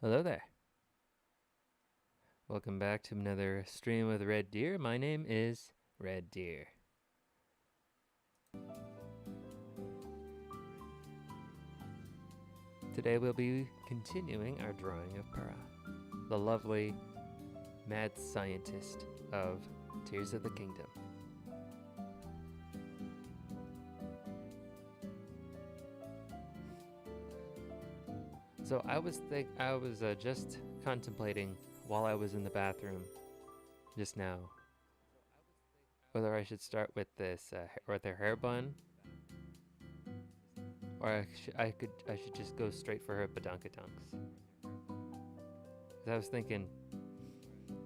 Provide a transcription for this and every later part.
Hello there. Welcome back to another stream with Red Deer. My name is Red Deer. Today we'll be continuing our drawing of Purah, the lovely mad scientist of Tears of the Kingdom. So I was just contemplating while I was in the bathroom just now whether I should start with this with their hair bun, or I should just go straight for her badunkadunks. Because I was thinking,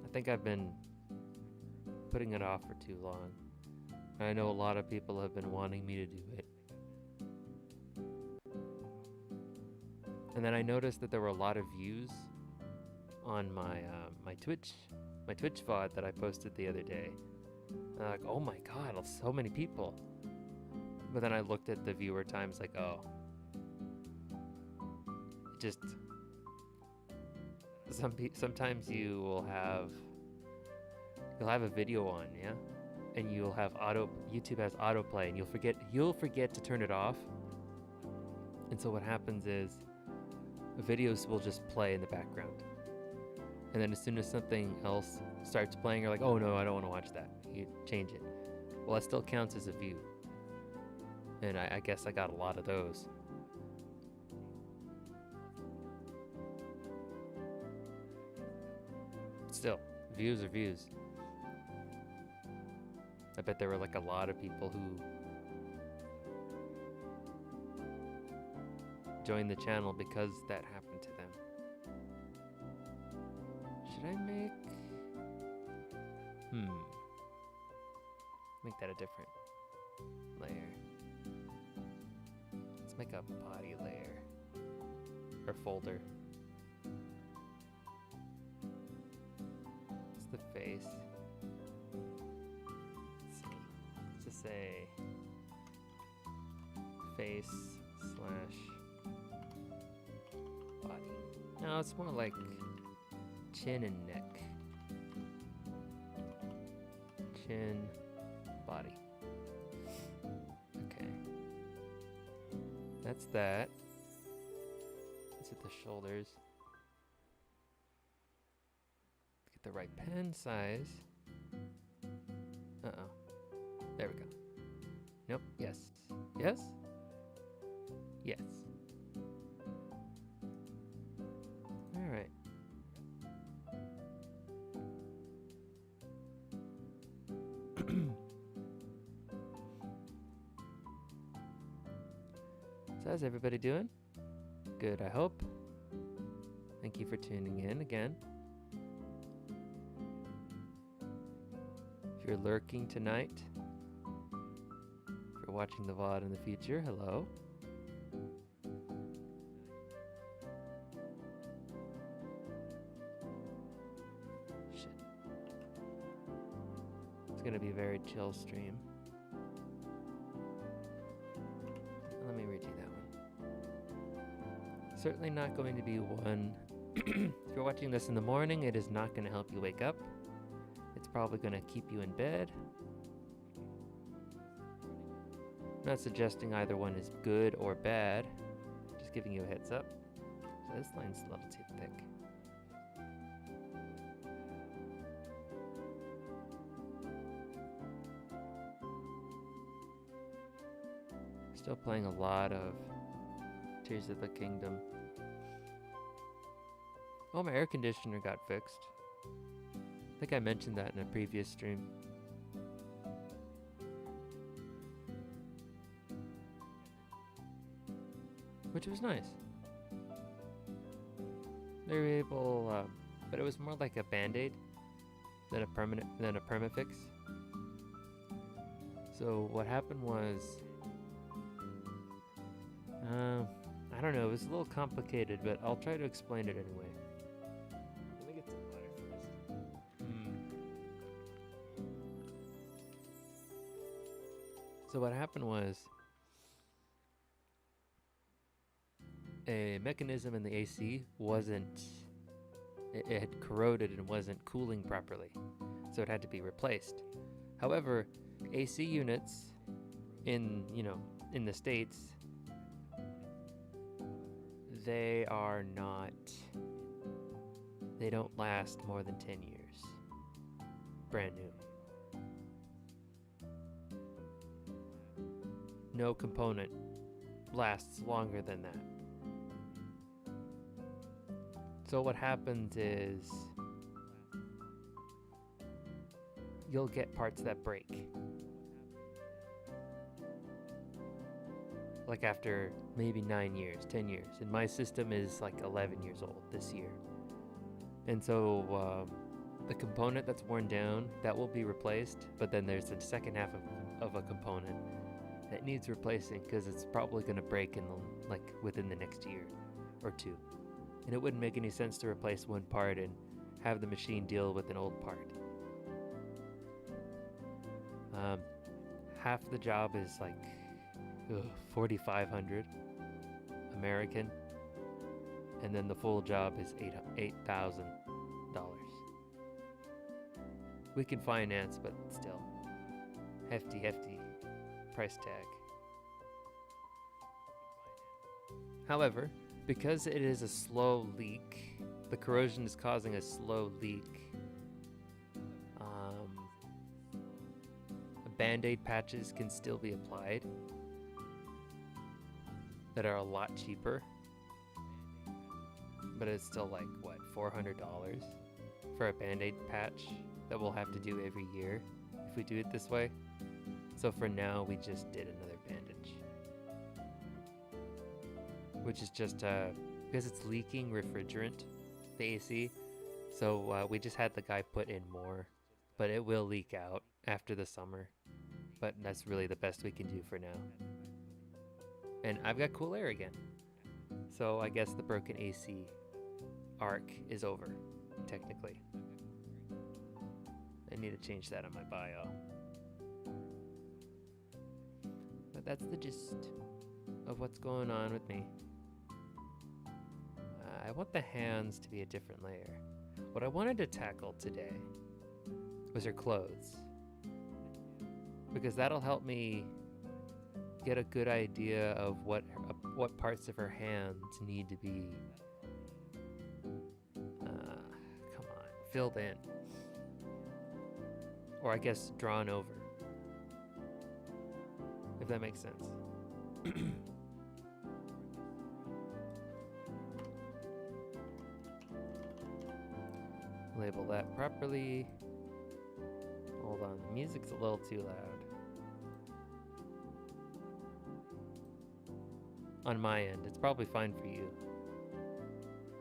I think I've been putting it off for too long. I know a lot of people have been wanting me to do it. And then I noticed that there were a lot of views on my my Twitch VOD that I posted the other day. And I'm like, oh my god, so many people. But then I looked at the viewer times, like, oh, it just sometimes you'll have a video on, yeah, and you'll have YouTube has autoplay, and you'll forget to turn it off. And so what happens is videos will just play in the background, and then as soon as something else starts playing, you're like, oh no, I don't want to watch that. You change it. Well, that still counts as a view, and I guess I got a lot of those. Still, views are views. I bet there were like a lot of people who joined the channel because that happened to them. Should I make that a different layer? Let's make a body layer or folder. It's the face. Let's see. Let's just say face / body. No, it's more like chin and neck. Chin, body. Okay. That's that. Let's hit the shoulders. Get the right pen size. Uh-oh. There we go. Nope. Yes. Yes? Yes. Alright. So how's everybody doing? Good, I hope. Thank you for tuning in again. If you're lurking tonight, if you're watching the VOD in the future, hello. Shit. It's gonna be a very chill stream. Let me redo that one. Certainly not going to be one. If you're watching this in the morning, it is not going to help you wake up. It's probably going to keep you in bed. I'm not suggesting either one is good or bad. Just giving you a heads up. So this line's a little too thick. Still playing a lot of Tears of the Kingdom. Oh, my air conditioner got fixed. I think I mentioned that in a previous stream. Which was nice. They were able, but it was more like a band-aid than a permafix. So what happened was, I don't know, it was a little complicated, but I'll try to explain it anyway. Let me get some water first. So what happened was, a mechanism in the AC wasn't it had corroded and wasn't cooling properly, so it had to be replaced. However, AC units in the States, they don't last more than 10 years. Brand new. No component lasts longer than that. So what happens is you'll get parts that break. Like after maybe 9 years, 10 years. And my system is like 11 years old this year. And so the component that's worn down, that will be replaced. But then there's the second half of a component that needs replacing because it's probably going to break within the next year or two. And it wouldn't make any sense to replace one part and have the machine deal with an old part. Half the job is like $4,500 American, and then the full job is $8,000. We can finance, but still, hefty price tag. However, because it is a slow leak, the corrosion is causing a slow leak. Band-aid patches can still be applied that are a lot cheaper, but it's still like what, $400 for a band-aid patch that we'll have to do every year if we do it this way. So for now, we just did another bandage, which is just because it's leaking refrigerant, the AC. So we just had the guy put in more, but it will leak out after the summer. But that's really the best we can do for now. And I've got cool air again. So I guess the broken AC arc is over, technically. I need to change that on my bio. But that's the gist of what's going on with me. I want the hands to be a different layer. What I wanted to tackle today was her clothes, because that'll help me get a good idea of what parts of her hands need to be filled in, or I guess drawn over, if that makes sense. Label that properly. Hold on, the music's a little too loud on my end. It's probably fine for you.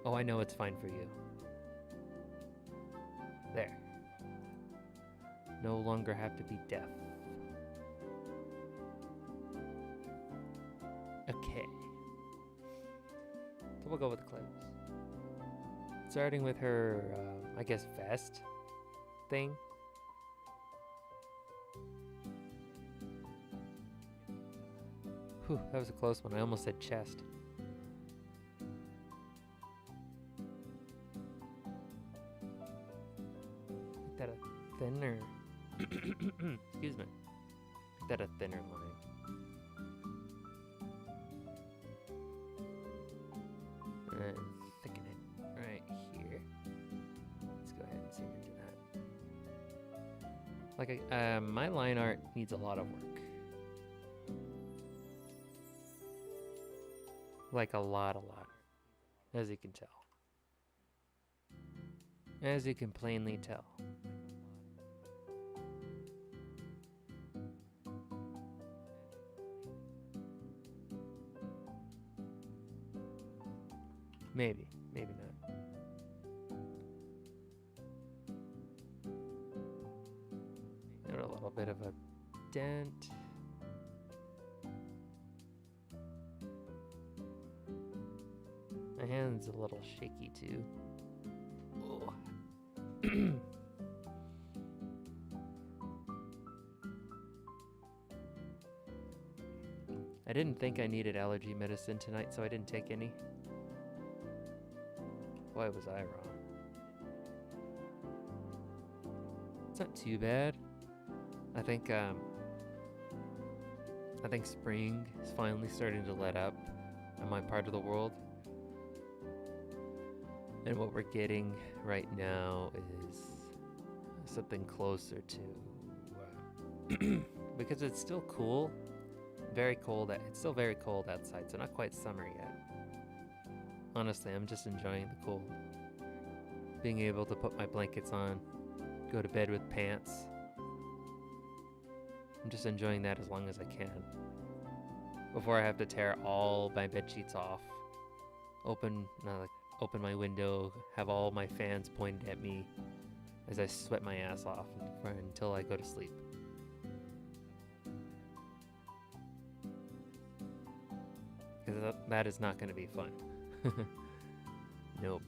Oh, I know it's fine for you. There. No longer have to be deaf. Okay. So we'll go with the clothes. Starting with her, I guess, vest thing. Whew, that was a close one. I almost said chest. Make that a thinner... Excuse me. Make that a thinner line. And thicken it right here. Let's go ahead and zoom into that. Like, my line art needs a lot of work. Like a lot, as you can tell. As you can plainly tell. Maybe not. Got a little bit of a dent. My hand's a little shaky too. Oh. I didn't think I needed allergy medicine tonight, so I didn't take any. Why was I wrong? It's not too bad. I think spring is finally starting to let up in my part of the world. And what we're getting right now is something closer to because it's still cool, very cold. It's still very cold outside, so not quite summer yet. Honestly, I'm just enjoying the cold. Being able to put my blankets on, go to bed with pants. I'm just enjoying that as long as I can. Before I have to tear all my bed sheets off, open my window, have all my fans pointed at me as I sweat my ass off until I go to sleep. Because that is not going to be fun. Nope.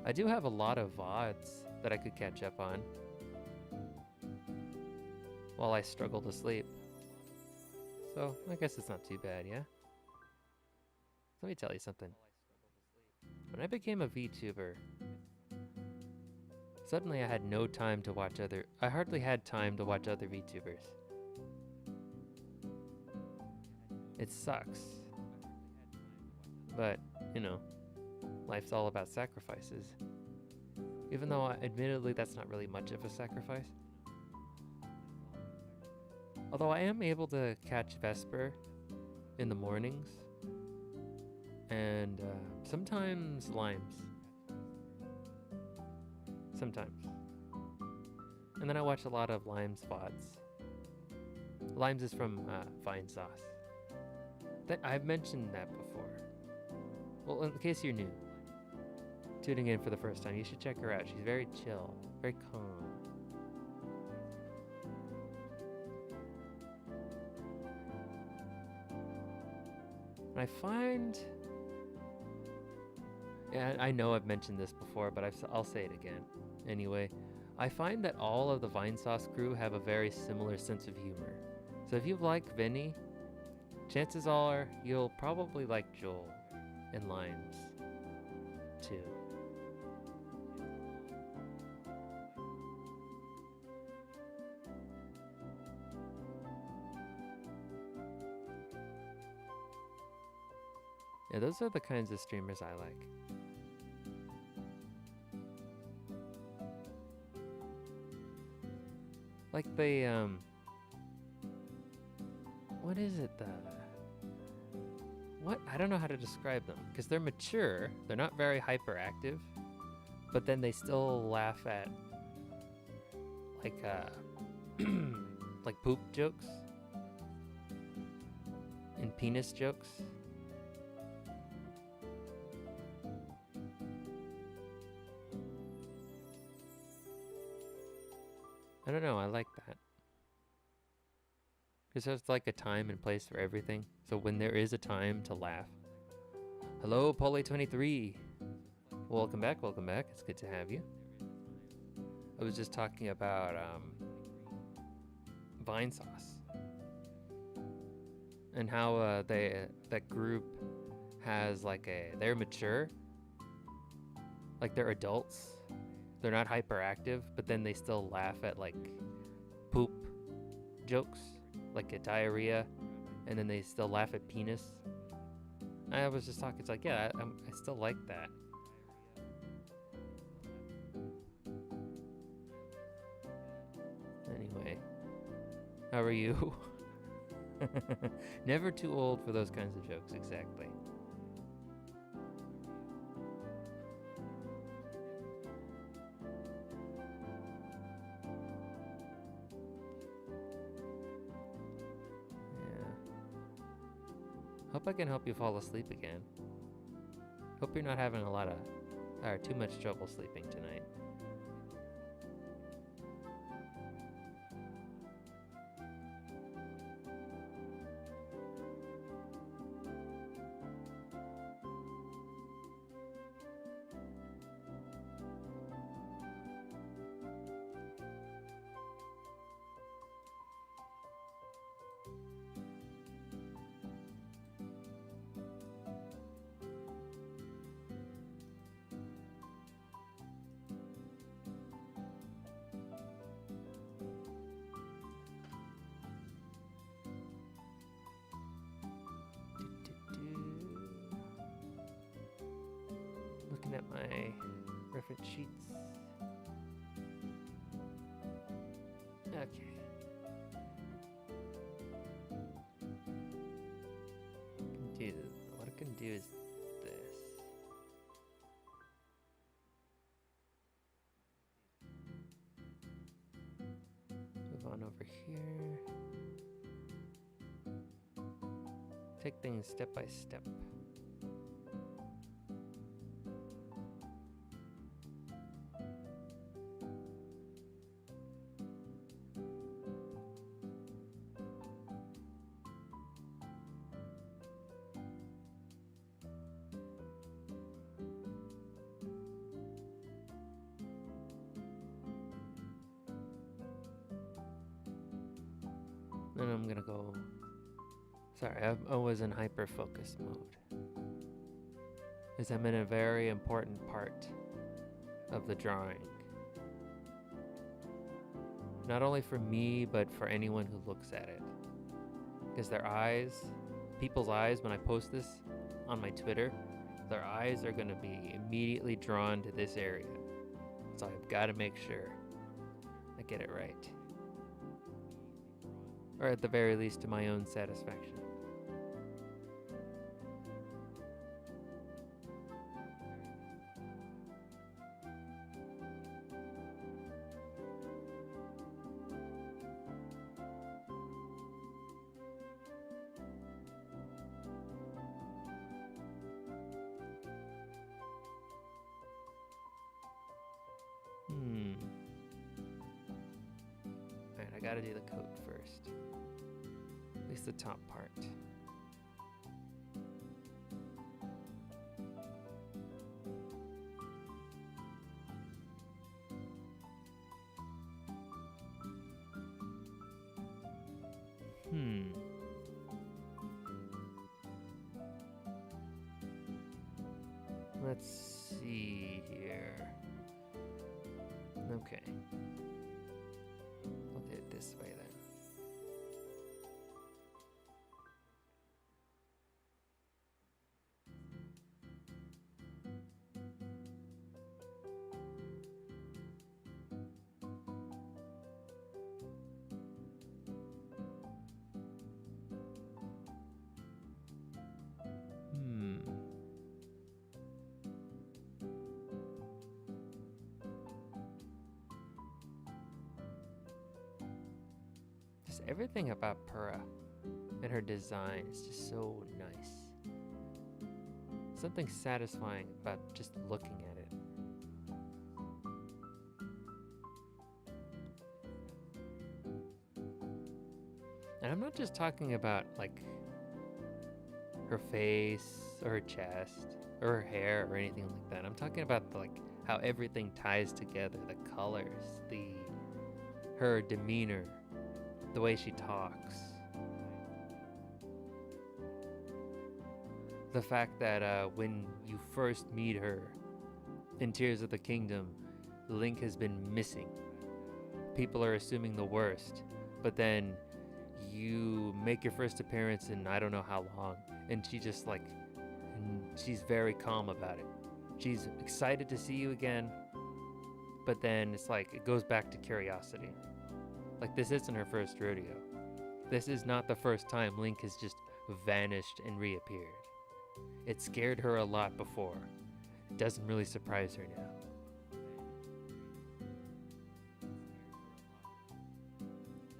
I do have a lot of VODs that I could catch up on while I struggle to sleep. So I guess it's not too bad, yeah? Let me tell you something. When I became a VTuber, suddenly I had no time to watch I hardly had time to watch other VTubers. It sucks. But, you know, life's all about sacrifices. Even though, admittedly, that's not really much of a sacrifice. Although I am able to catch Vesper in the mornings. And sometimes Limes. Sometimes. And then I watch a lot of Limes VODs. Limes is from Vine Sauce. I've mentioned that before. Well, in case you're new, tuning in for the first time, you should check her out. She's very chill, very calm. And I find... Yeah, I know I've mentioned this before, but I'll say it again. Anyway, I find that all of the Vine Sauce crew have a very similar sense of humor. So if you like Vinny, chances are you'll probably like Joel and Limes too. Yeah, those are the kinds of streamers I like. Like they, what is it, I don't know how to describe them, because they're mature, they're not very hyperactive, but then they still laugh at, like, like poop jokes, and penis jokes. I don't know, I like that. Because there's like a time and place for everything. So when there is a time to laugh. Hello, Polly23. Welcome back, welcome back. It's good to have you. I was just talking about Vine Sauce. And how that group has like they're mature. Like they're adults. They're not hyperactive, but then they still laugh at like poop jokes, like a diarrhea, and then they still laugh at penis. I was just talking, it's like, yeah, I still like that. Anyway, how are you? Never too old for those kinds of jokes, exactly. Hope I can help you fall asleep again. Hope you're not having too much trouble sleeping tonight. different sheets. Okay. What I can do is this. Move on over here. Take things step by step. Then I'm gonna go. Sorry, I was in hyper focus mode. Because I'm in a very important part of the drawing. Not only for me, but for anyone who looks at it. Because their eyes, people's eyes, when I post this on my Twitter, their eyes are gonna be immediately drawn to this area. So I've gotta make sure I get it right. Or at the very least, to my own satisfaction. Alright, I gotta do the coat first. At least the top part. Let's see here. Okay. I'll do it this way then. Everything about Purah and her design is just so nice. Something satisfying about just looking at it. And I'm not just talking about like her face or her chest or her hair or anything like that. I'm talking about like how everything ties together, the colors, her demeanor, the way she talks. The fact that when you first meet her in Tears of the Kingdom, Link has been missing. People are assuming the worst, but then you make your first appearance in I don't know how long, and she just like, she's very calm about it. She's excited to see you again, but then it's like, it goes back to curiosity. Like, this isn't her first rodeo. This is not the first time Link has just vanished and reappeared. It scared her a lot before. It doesn't really surprise her now.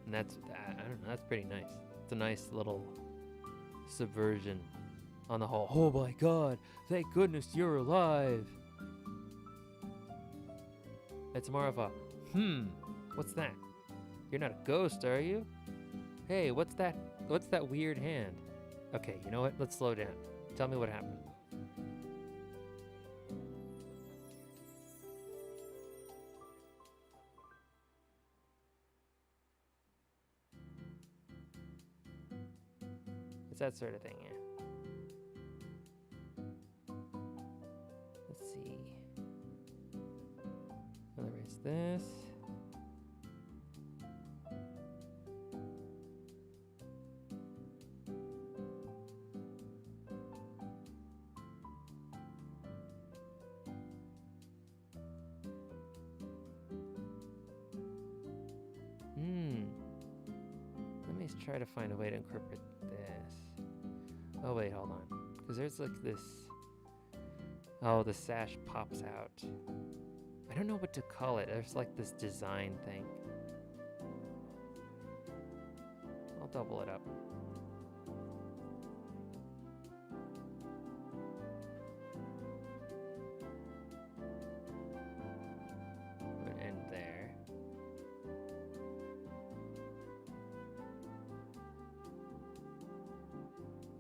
And that's, I don't know, that's pretty nice. It's a nice little subversion on the whole, oh my god, thank goodness you're alive. It's more of a, what's that? You're not a ghost, are you? Hey, what's that weird hand? Okay, you know what? Let's slow down. Tell me what happened. It's that sort of thing, yeah. Let's see. I'll erase this. Let's try to find a way to incorporate this. Oh wait, hold on. Because there's like this... Oh, the sash pops out. I don't know what to call it. There's like this design thing. I'll double it up. Would end there.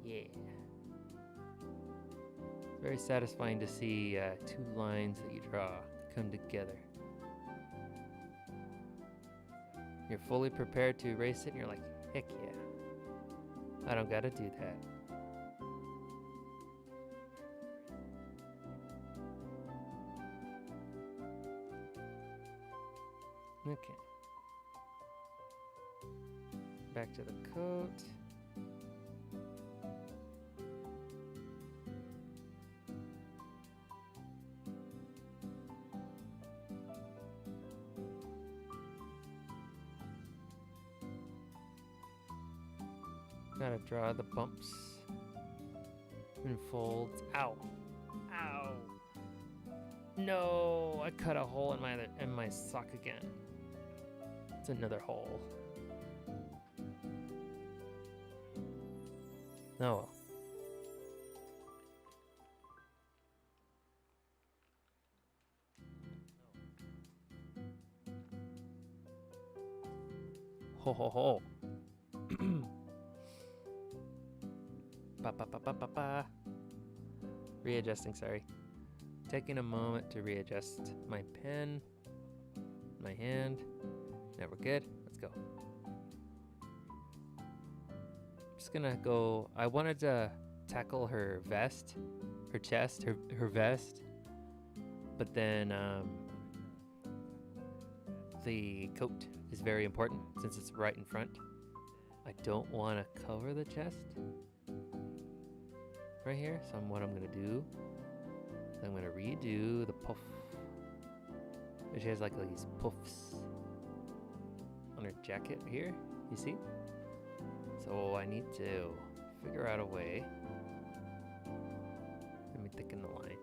Yeah. It's very satisfying to see two lines that you draw come together. You're fully prepared to erase it and you're like, heck yeah. I don't gotta do that. Okay. Back to the coat. Gotta draw the bumps and folds. Ow! Ow! No! I cut a hole in my sock again. It's another hole. Oh well. Ho ho ho. Ba ba ba ba ba ba. Readjusting, sorry. Taking a moment to readjust my pen, my hand. Now we're good. Let's go. Just gonna go. I wanted to tackle her vest, her chest, her vest, but then the coat is very important since it's right in front. I don't want to cover the chest right here, so what I'm gonna do is I'm gonna redo the puff. She has like these puffs on her jacket here, you see? So I need to figure out a way. Let me thicken the line.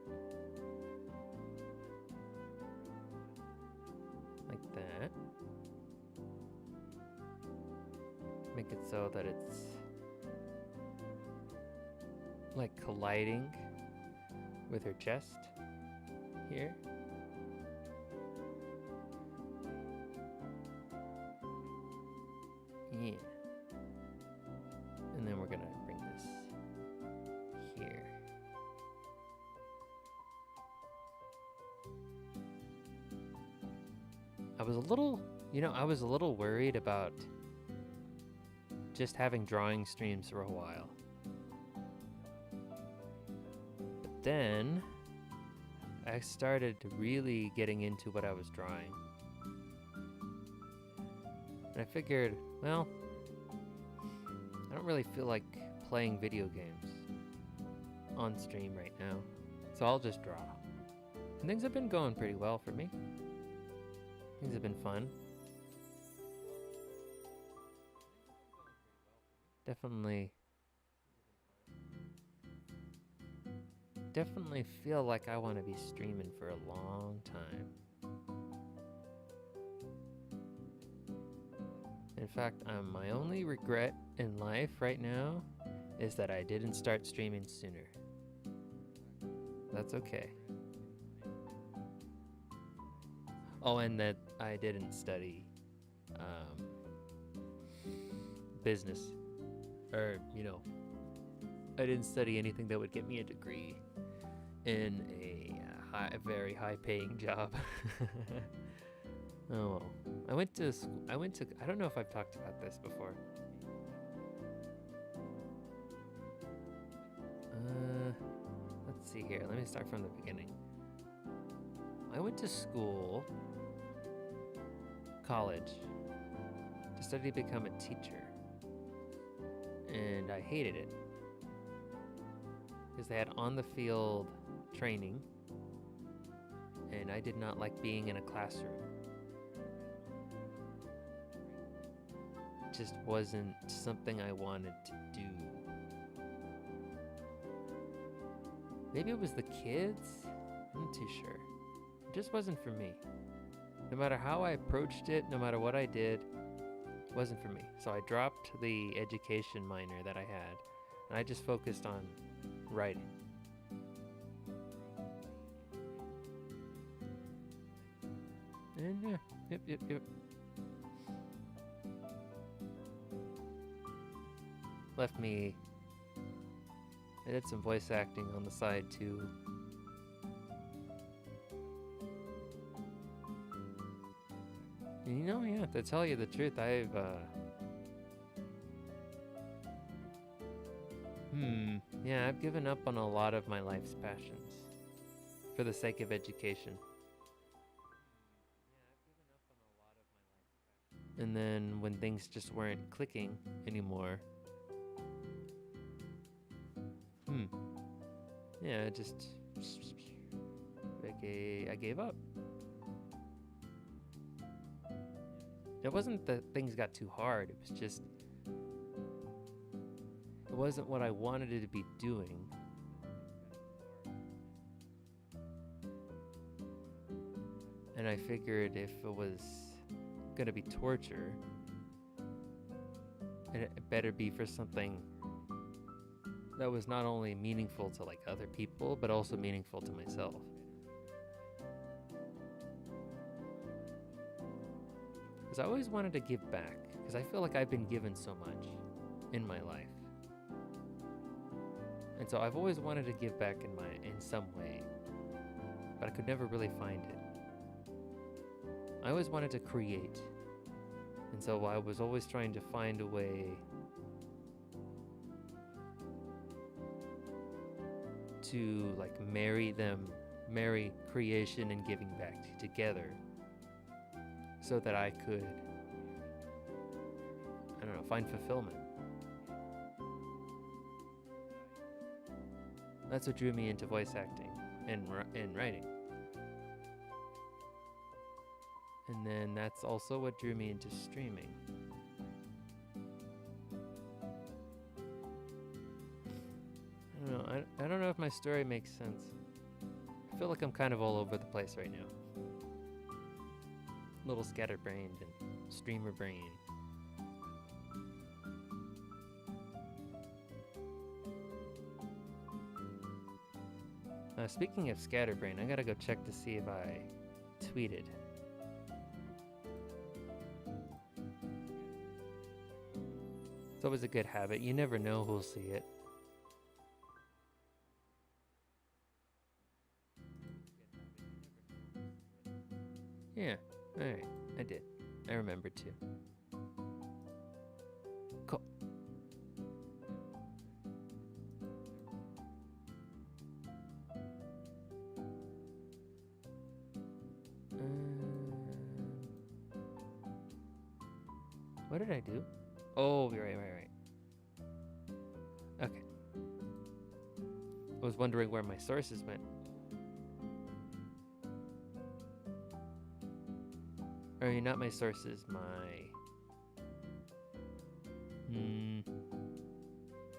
Like that. Make it so that it's like colliding with her chest here. Yeah. And then we're gonna bring this here. I was a little worried about just having drawing streams for a while. But then I started really getting into what I was drawing. And I figured, well, I don't really feel like playing video games on stream right now, so I'll just draw. And things have been going pretty well for me. Things have been fun. Definitely feel like I want to be streaming for a long time. In fact, my only regret in life right now is that I didn't start streaming sooner. That's okay. Oh, and that I didn't study business. Or, I didn't study anything that would get me a degree in a very high-paying job. Oh well. I went to, I don't know if I've talked about this before. Let's see here. Let me start from the beginning. I went to school, college, to study to become a teacher. And I hated it. Because they had on-the-field training, and I did not like being in a classroom. just wasn't something I wanted to do. Maybe it was the kids? I'm not too sure. It just wasn't for me. No matter how I approached it, no matter what I did, it wasn't for me. So I dropped the education minor that I had, and I just focused on writing. And yeah, yep. Left me. I did some voice acting on the side too. And you know, yeah, to tell you the truth, I've given up on a lot of my life's passions for the sake of education. And then when things just weren't clicking anymore, yeah, I gave up. It wasn't that things got too hard, it was just, it wasn't what I wanted it to be doing. And I figured if it was gonna be torture, it better be for something that was not only meaningful to like other people, but also meaningful to myself. Because I always wanted to give back, because I feel like I've been given so much in my life. And so I've always wanted to give back in some way, but I could never really find it. I always wanted to create, and so I was always trying to find a way to like marry creation and giving back together, so that I could, I don't know, find fulfillment. That's what drew me into voice acting and writing. And then that's also what drew me into streaming. I don't know if my story makes sense. I feel like I'm kind of all over the place right now. A little scatterbrained and streamer brain. Speaking of scatterbrain, I gotta go check to see if I tweeted. It's always a good habit. You never know who'll see it. Yeah, alright, I did. I remembered too. Cool. What did I do? Oh, right. Okay. I was wondering where my sources went. Or not my sources, my...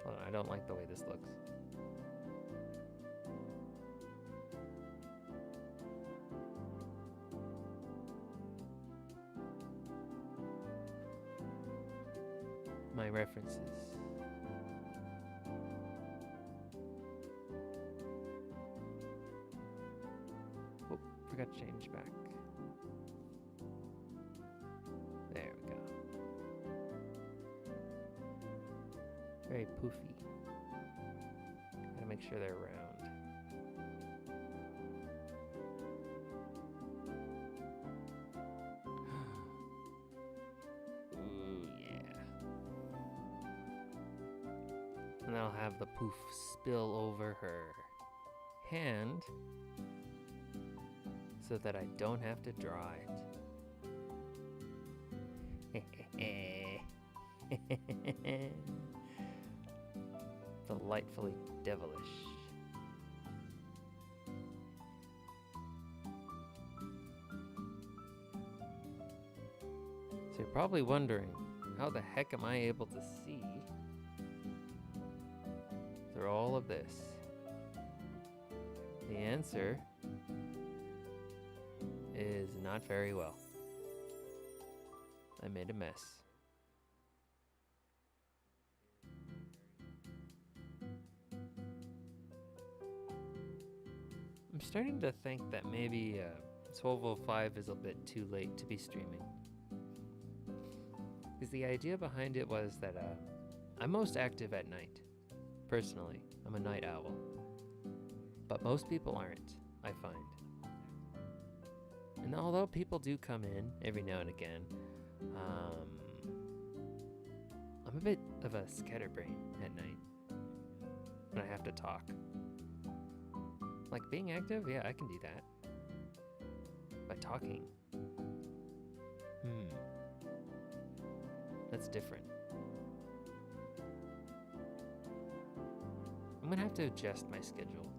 Hold on, I don't like the way this looks. My references. Oh, forgot to change back. There we go. Very poofy. Gotta make sure they're round. Ooh, yeah. And I'll have the poof spill over her hand so that I don't have to draw it. Delightfully devilish. So you're probably wondering, How the heck am I able to see through all of this? The answer is not very well. I made a mess. I'm starting to think that maybe 12:05 is a bit too late to be streaming. Because the idea behind it was that I'm most active at night. Personally, I'm a night owl. But most people aren't, I find. And although people do come in every now and again, I'm a bit of a scatterbrain at night when I have to talk. Like being active, yeah, I can do that. By talking. That's different. I'm gonna have to adjust my schedule.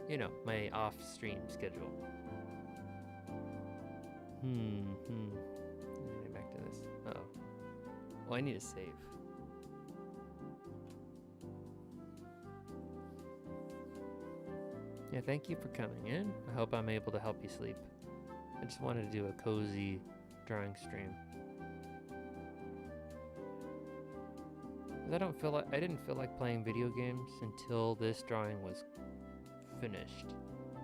You know, my off-stream schedule. Get back to this. Uh-oh. Oh, I need to save. Yeah, thank you for coming in. I hope I'm able to help you sleep. I just wanted to do a cozy drawing stream. I didn't feel like playing video games until this drawing was finished.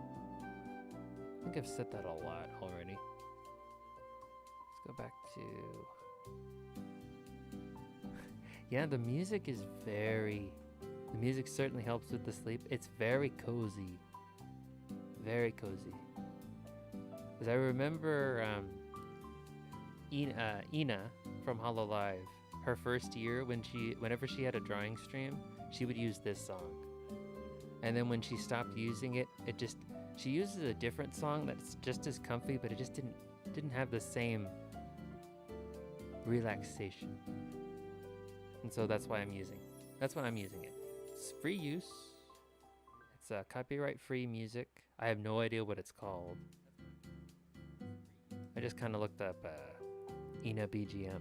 I think I've said that a lot already. Let's go back to... Yeah, the music is very... The music certainly helps with the sleep. It's very cozy. Very cozy. Because I remember Ina from Hololive, her first year, whenever she had a drawing stream, she would use this song. And then when she stopped using it, she uses a different song that's just as comfy, but it just didn't have the same relaxation. And so that's why I'm using it. It's free use. It's copyright-free music. I have no idea what it's called. I just kind of looked up Ina BGM.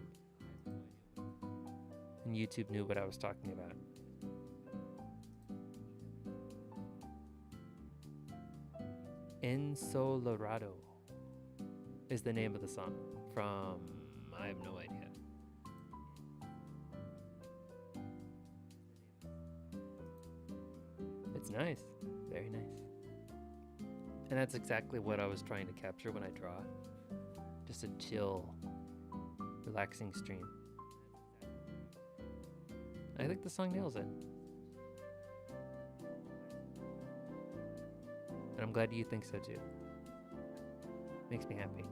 And YouTube knew what I was talking about. Ensolarado is the name of the song from... I have no idea. It's nice. Very nice. And that's exactly what I was trying to capture when I draw. Just a chill, relaxing stream. I think the song nails it. And I'm glad you think so too. Makes me happy.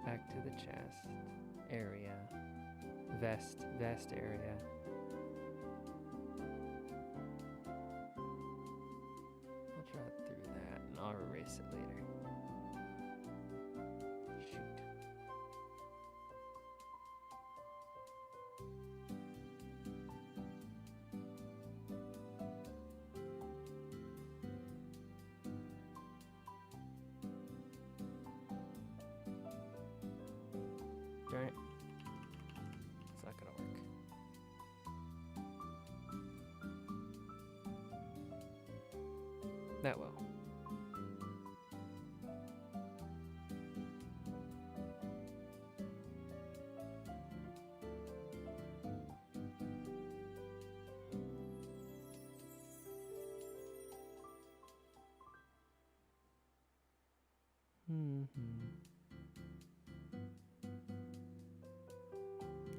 Back to the chest area. Vest area. I'll draw through that and I'll erase it later. Shoot. Darn it. It's not gonna work. That will.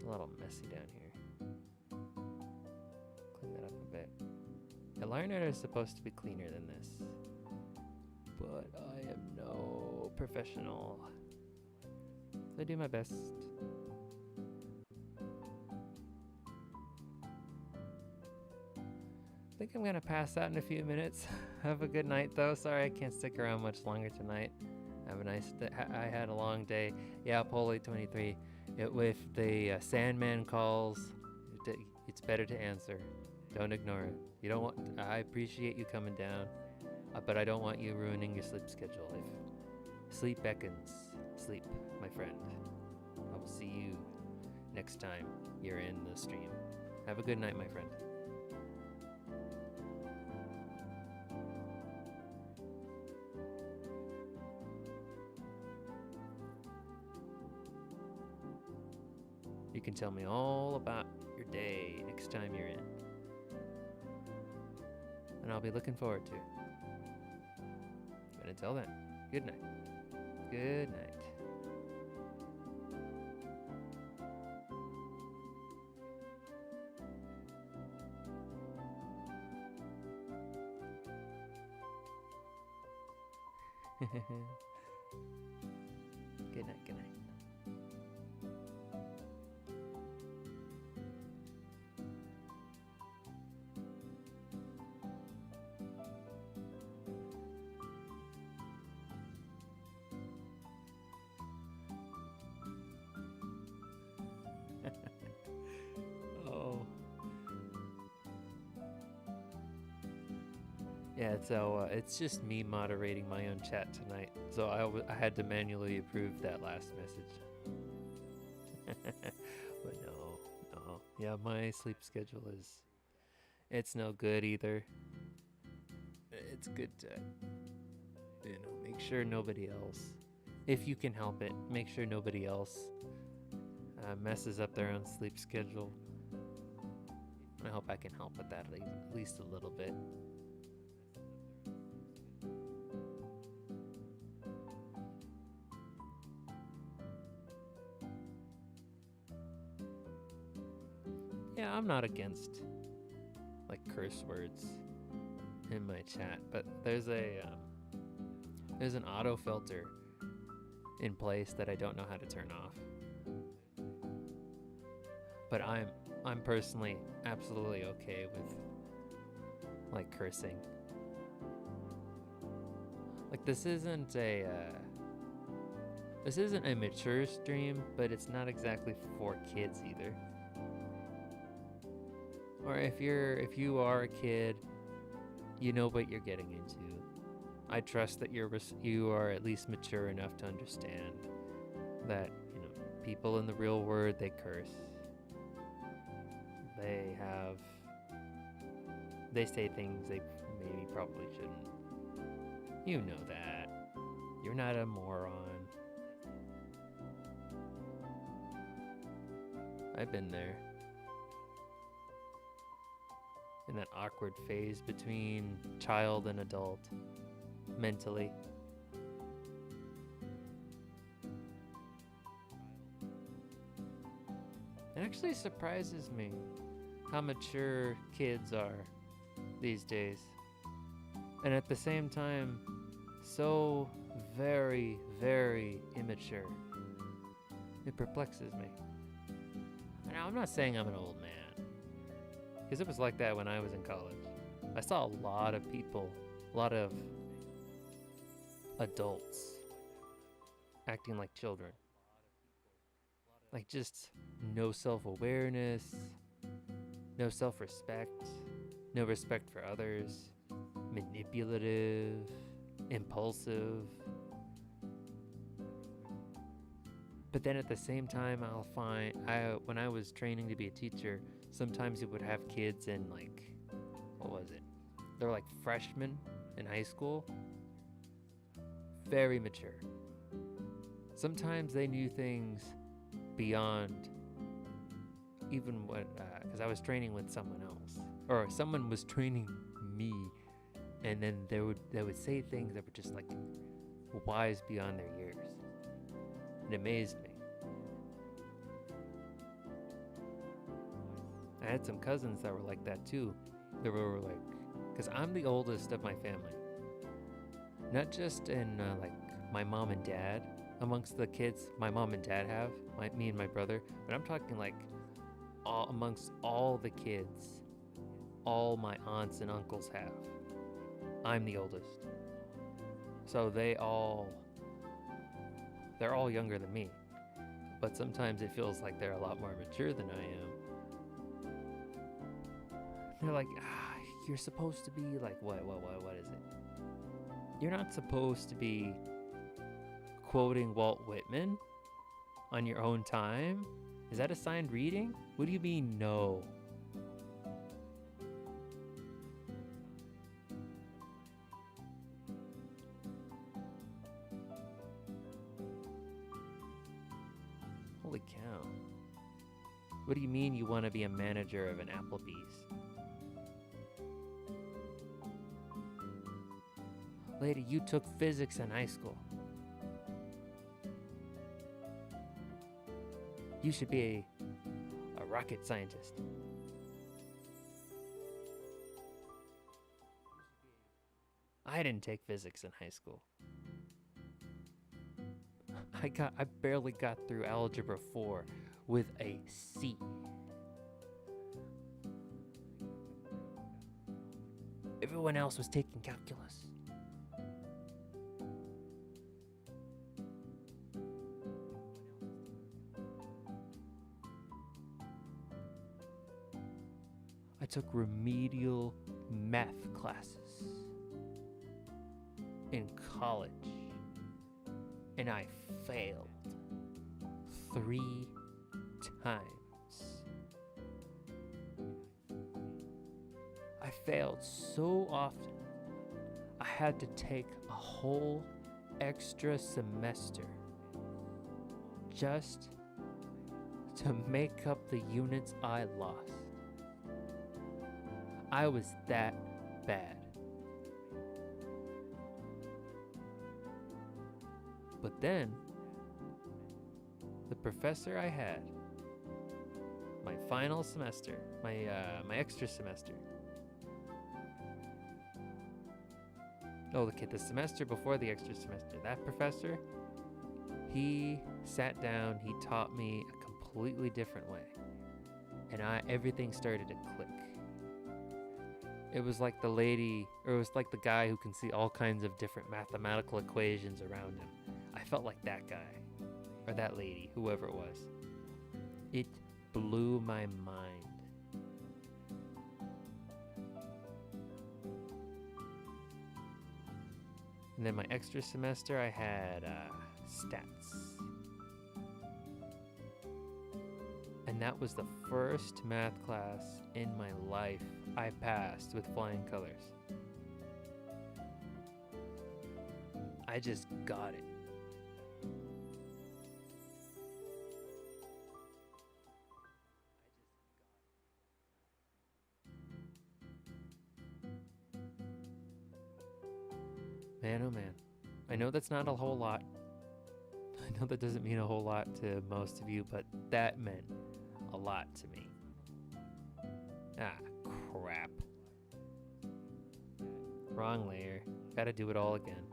A little messy down here. Clean that up a bit. The line art is supposed to be cleaner than this, but I am no professional. So I do my best. I think I'm gonna pass out in a few minutes. Have a good night, though. Sorry I can't stick around much longer tonight. Have a nice day. I had a long day. Yeah, Poli 23. If the Sandman calls, it's better to answer. Don't ignore it. You don't want. I appreciate you coming down, but I don't want you ruining your sleep schedule. If sleep beckons, sleep, my friend. I will see you next time you're in the stream. Have a good night, my friend. You can tell me all about your day next time you're in. And I'll be looking forward to it. But until then, good night. Good night. Good night, good night. Oh. Yeah, so it's just me moderating my own chat tonight. So I had to manually approve that last message. But no. Yeah, my sleep schedule it's no good either. It's good to, make sure nobody else, if you can help it, make sure nobody else messes up their own sleep schedule. I hope I can help with that at least a little bit. Yeah, I'm not against like curse words in my chat, but there's an auto filter in place that I don't know how to turn off. But I'm personally absolutely okay with like cursing. Like this isn't a mature stream, but it's not exactly for kids either. Or if you are a kid, you know what you're getting into. I trust that you are at least mature enough to understand that, people in the real world, they curse. They say things they maybe probably shouldn't. You know that. You're not a moron. I've been there. In that awkward phase between child and adult, mentally. It actually surprises me how mature kids are these days. And at the same time, so very, very immature. It perplexes me. Now, I'm not saying I'm an old man. Because it was like that when I was in college. I saw a lot of people, a lot of adults acting like children. Like just no self-awareness, no self-respect, no respect for others, manipulative, impulsive. But then at the same time, I'll find, when I was training to be a teacher, sometimes you would have kids in what was it? They're like freshmen in high school. Very mature. Sometimes they knew things beyond even what, because I was training with someone else. Or someone was training me, and then they would say things that were just like wise beyond their years. It amazed me. I had some cousins that were like that too. They were like, because I'm the oldest of my family. Not just in my mom and dad, amongst the kids my mom and dad have, me and my brother, but I'm talking amongst all the kids. all my aunts and uncles have. I'm the oldest. So they're all younger than me. But sometimes it feels like they're a lot more mature than I am. They're like, you're supposed to be like, what is it? You're not supposed to be quoting Walt Whitman on your own time? Is that assigned reading? What do you mean, no? Holy cow. What do you mean you want to be a manager of an Applebee's? Lady, you took physics in high school. You should be a rocket scientist. I didn't take physics in high school. I barely got through algebra 4 with a C. Everyone else was taking calculus. I took remedial math classes in college, and I failed 3 times. I failed so often, I had to take a whole extra semester just to make up the units I lost. I was that bad. But then, the professor I had, my final semester, my extra semester. Oh, the semester before the extra semester. That professor, he sat down, he taught me a completely different way. And everything started to click. It was like the guy who can see all kinds of different mathematical equations around him. I felt like that guy, or that lady, whoever it was. It blew my mind. And then my extra semester, I had stats. And that was the first math class in my life I passed with flying colors. I just got it. Man, oh man. I know that's not a whole lot. I know that doesn't mean a whole lot to most of you, but that meant a lot to me. Ah, crap. Wrong layer. Gotta do it all again.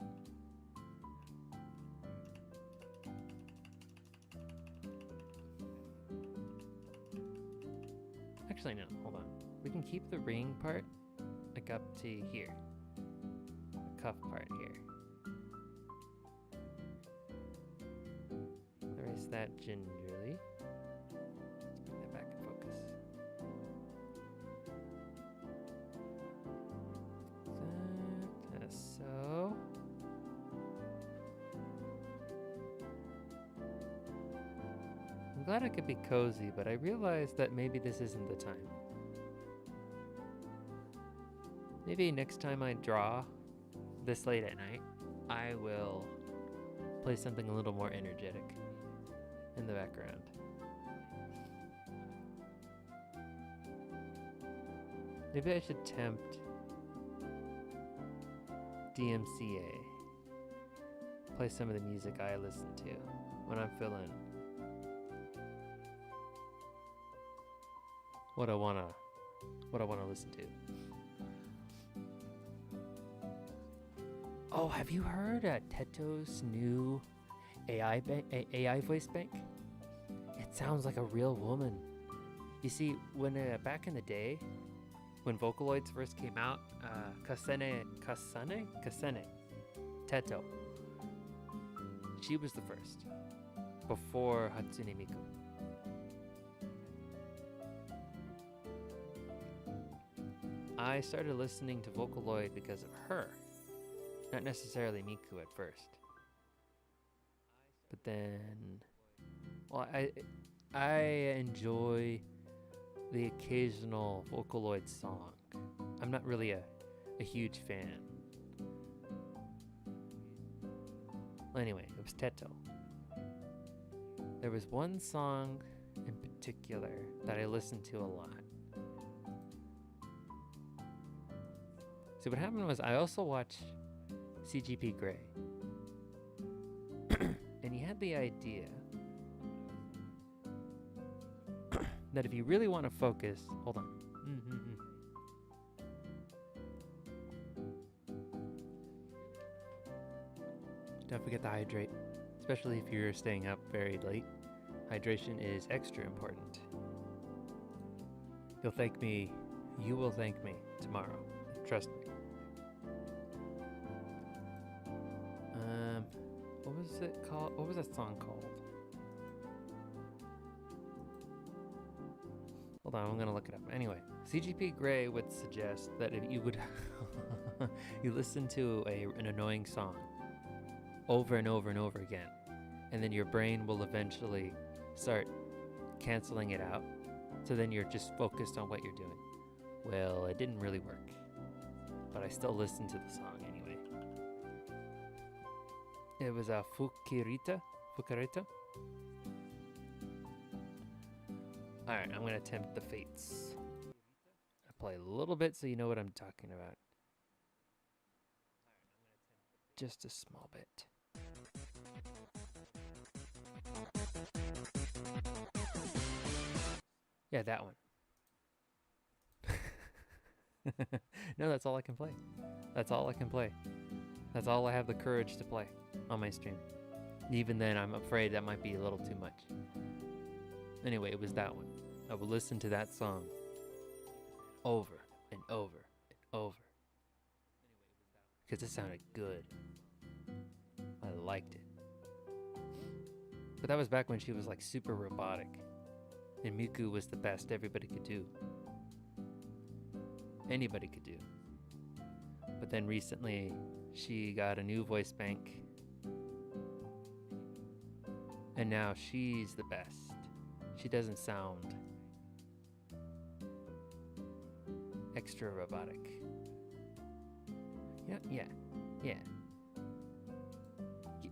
Actually, no, hold on. We can keep the ring part like up to here. The cuff part here. Erase that gingerly. Let's bring that back in focus. That, as so. I'm glad I could be cozy, but I realized that maybe this isn't the time. Maybe next time I draw this late at night, I will play something a little more energetic in the background. Maybe I should tempt DMCA. Play some of the music I listen to when I'm feeling what I wanna listen to. Oh, have you heard Teto's new AI voice bank? It sounds like a real woman. You see, when back in the day, when Vocaloids first came out, Kasene Teto. She was the first, before Hatsune Miku. I started listening to Vocaloid because of her, not necessarily Miku at first. But then, well, I enjoy the occasional Vocaloid song. I'm not really a huge fan. Well, anyway, it was Teto. There was one song in particular that I listened to a lot. So what happened was I also watched CGP Grey. And he had the idea that if you really want to focus, hold on. Don't forget to hydrate, especially if you're staying up very late. Hydration is extra important. You'll thank me, you will thank me tomorrow. Trust me. What was it called? What was that song called? Hold on, I'm gonna look it up. Anyway, CGP Grey would suggest that if you would you listen to an annoying song over and over and over again, and then your brain will eventually start canceling it out, so then you're just focused on what you're doing. Well, it didn't really work, but I still listened to the song anyway. It was a Fukarita. Alright, I'm gonna attempt the Fates. I play a little bit so you know what I'm talking about. Just a small bit. Yeah, that one. No, that's all I can play. That's all I can play. That's all I have the courage to play on my stream. Even then, I'm afraid that might be a little too much. Anyway, it was that one. I would listen to that song over and over and over. Because it sounded good. I liked it. But that was back when she was like super robotic. And Miku was the best everybody could do. Anybody could do. But then recently, she got a new voice bank. And now she's the best. She doesn't sound extra robotic. Yeah.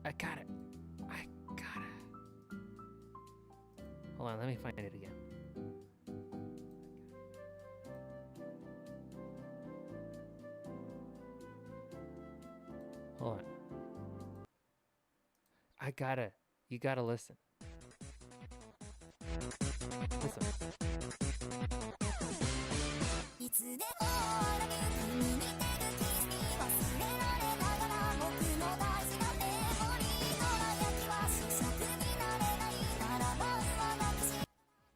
I got it. Hold on, let me find it again. Hold on. You gotta listen. Listen.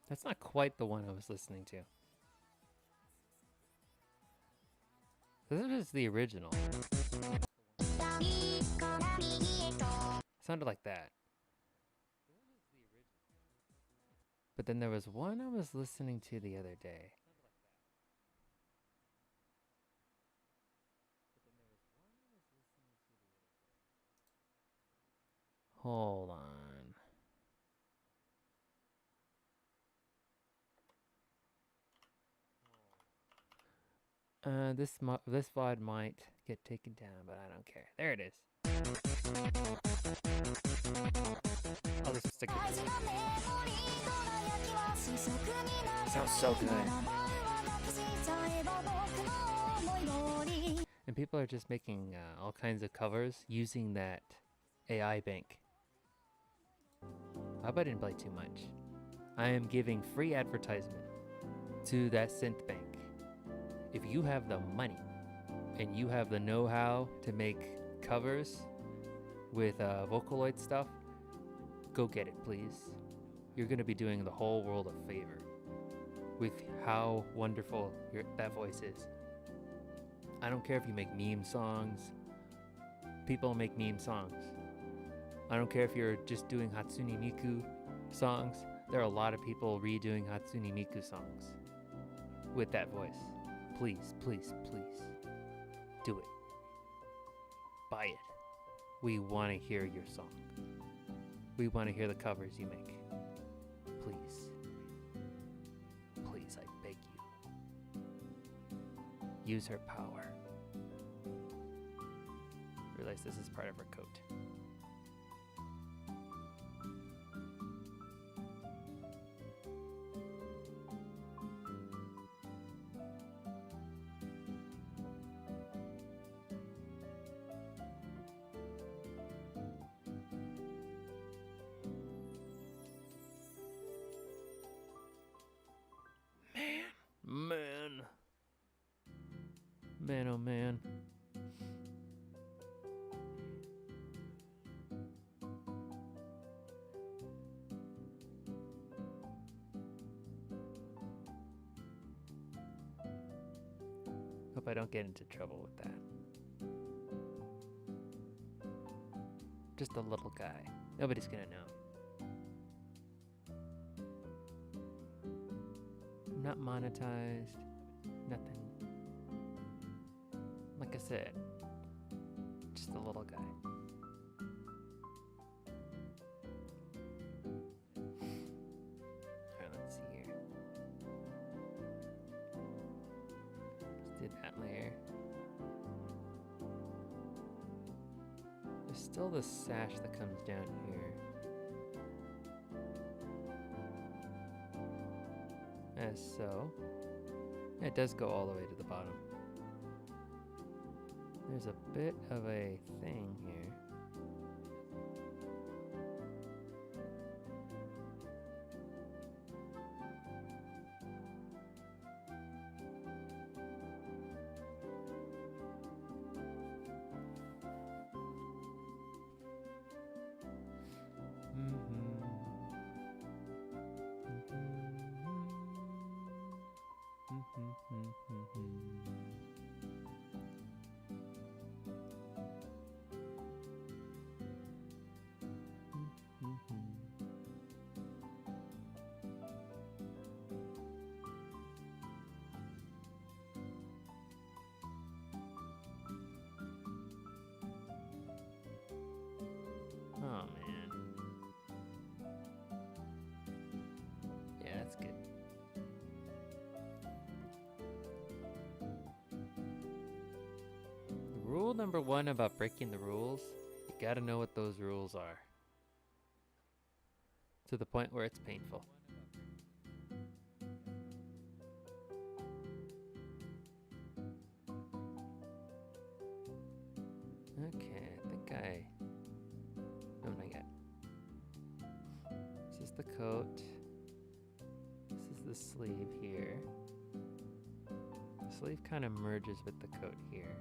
That's not quite the one I was listening to. This is the original. Sounded like that. But then there was one I was listening to the other day. Hold on. This VOD might get taken down, but I don't care. There it is. I'll just stick with it. Sounds so good. And people are just making all kinds of covers using that AI bank. I hope I didn't play too much. I am giving free advertisement to that synth bank. If you have the money and you have the know-how to make covers with Vocaloid stuff, go get it, please. You're going to be doing the whole world a favor. with how wonderful that voice is. I don't care if you make meme songs. People make meme songs. I don't care if you're just doing Hatsune Miku songs. There are a lot of people redoing Hatsune Miku songs with that voice. Please, please, please, do it. Buy it. We want to hear your song. We want to hear the covers you make. Please. Please, I beg you. Use her power. Realize this is part of her coat. Man, oh man. Hope I don't get into trouble with that. Just a little guy. Nobody's gonna know. Not monetized. Nothing. Like I said, just a little guy. Alright, let's see here. Let's do that layer. There's still the sash that comes down here. As so. Yeah, it does go all the way to the bottom. There's a bit of a thing here. Oh man. Yeah, that's good. Rule number one about breaking the rules, you gotta know what those rules are. To the point where it's painful. Okay, I think no, not yet. This is the coat. This is the sleeve here. The sleeve kind of merges with the coat here.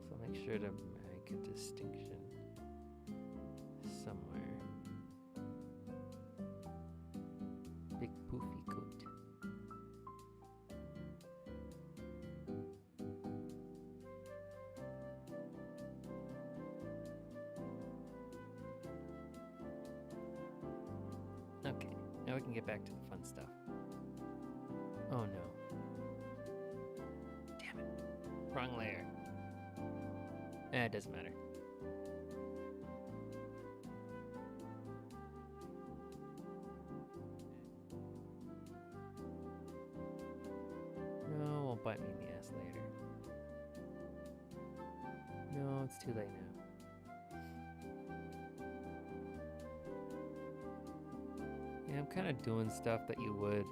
So make sure to make a distinction somewhere. Big poofy coat. Okay, now we can get back to the fun stuff. Oh no. Damn it. Wrong layer. It doesn't matter. No, it won't bite me in the ass later. No, it's too late now. Yeah, I'm kind of doing stuff that you would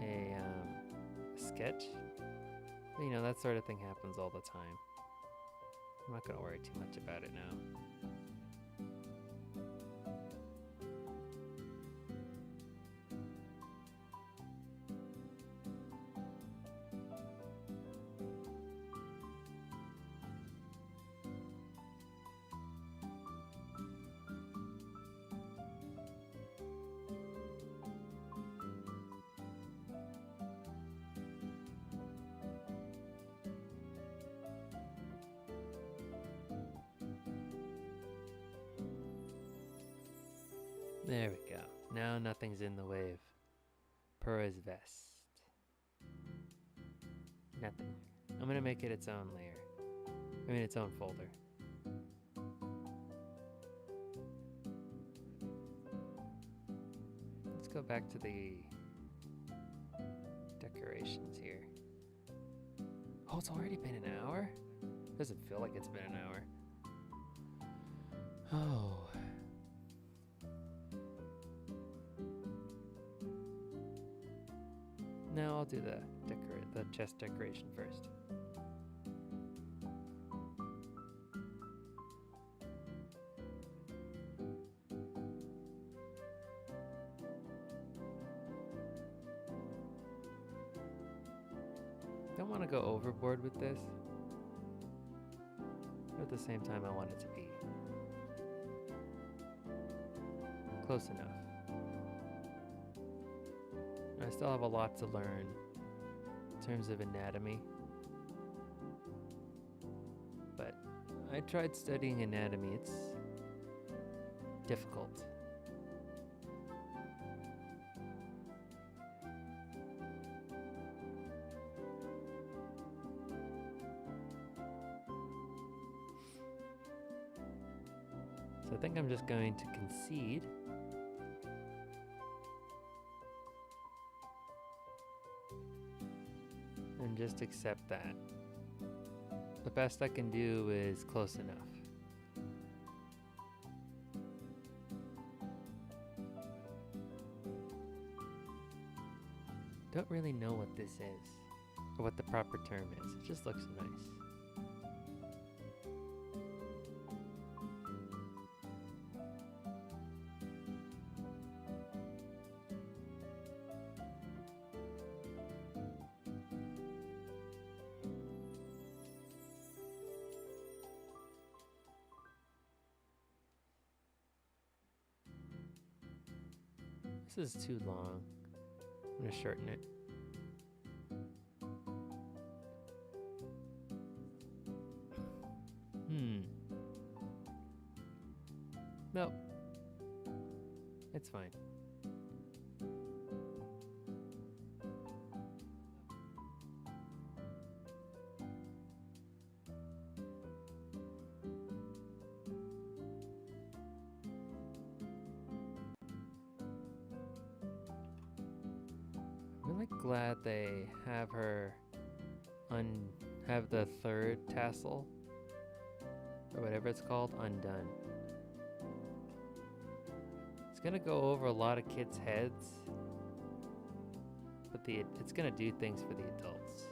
a sketch. You know, that sort of thing happens all the time. I'm not gonna worry too much about it now. There we go. Now nothing's in the way of Purah's vest. Nothing. I'm gonna make it its own layer. I mean, its own folder. Let's go back to the decorations here. Oh, it's already been an hour? Doesn't feel like it's been an hour. Oh. No, I'll do the chest decoration first. Don't want to go overboard with this, but at the same time I want it to be close enough. I still have a lot to learn in terms of anatomy, but I tried studying anatomy. It's difficult. So I think I'm just going to concede. And just accept that. The best I can do is close enough. Don't really know what this is, or what the proper term is. It just looks nice. This is too long. I'm gonna shorten it. Nope. It's fine. I'm really glad they have her have the third tassel, or whatever it's called, undone. It's gonna go over a lot of kids' heads, but it's gonna do things for the adults.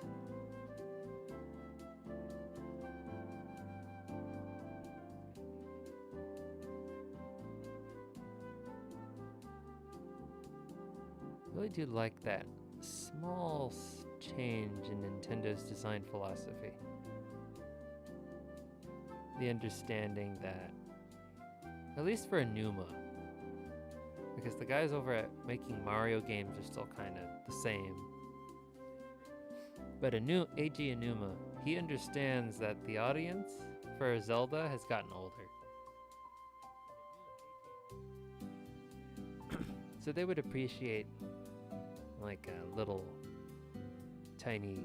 I really do like that small change in Nintendo's design philosophy. The understanding that, at least for Enuma, because the guys over at making Mario games are still kind of the same, but Eiji Enuma, he understands that the audience for Zelda has gotten older. So they would appreciate like little tiny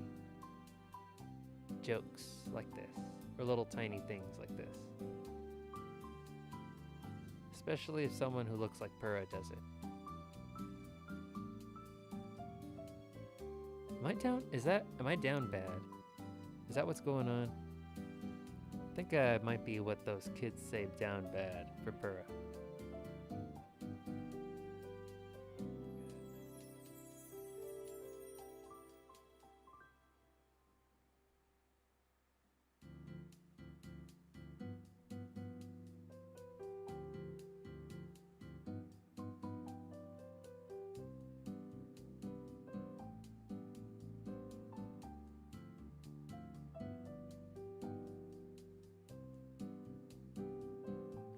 jokes like this, or little tiny things like this. Especially if someone who looks like Purah does it. Am I down? Am I down bad? Is that what's going on? I think it might be what those kids say, down bad, for Purah.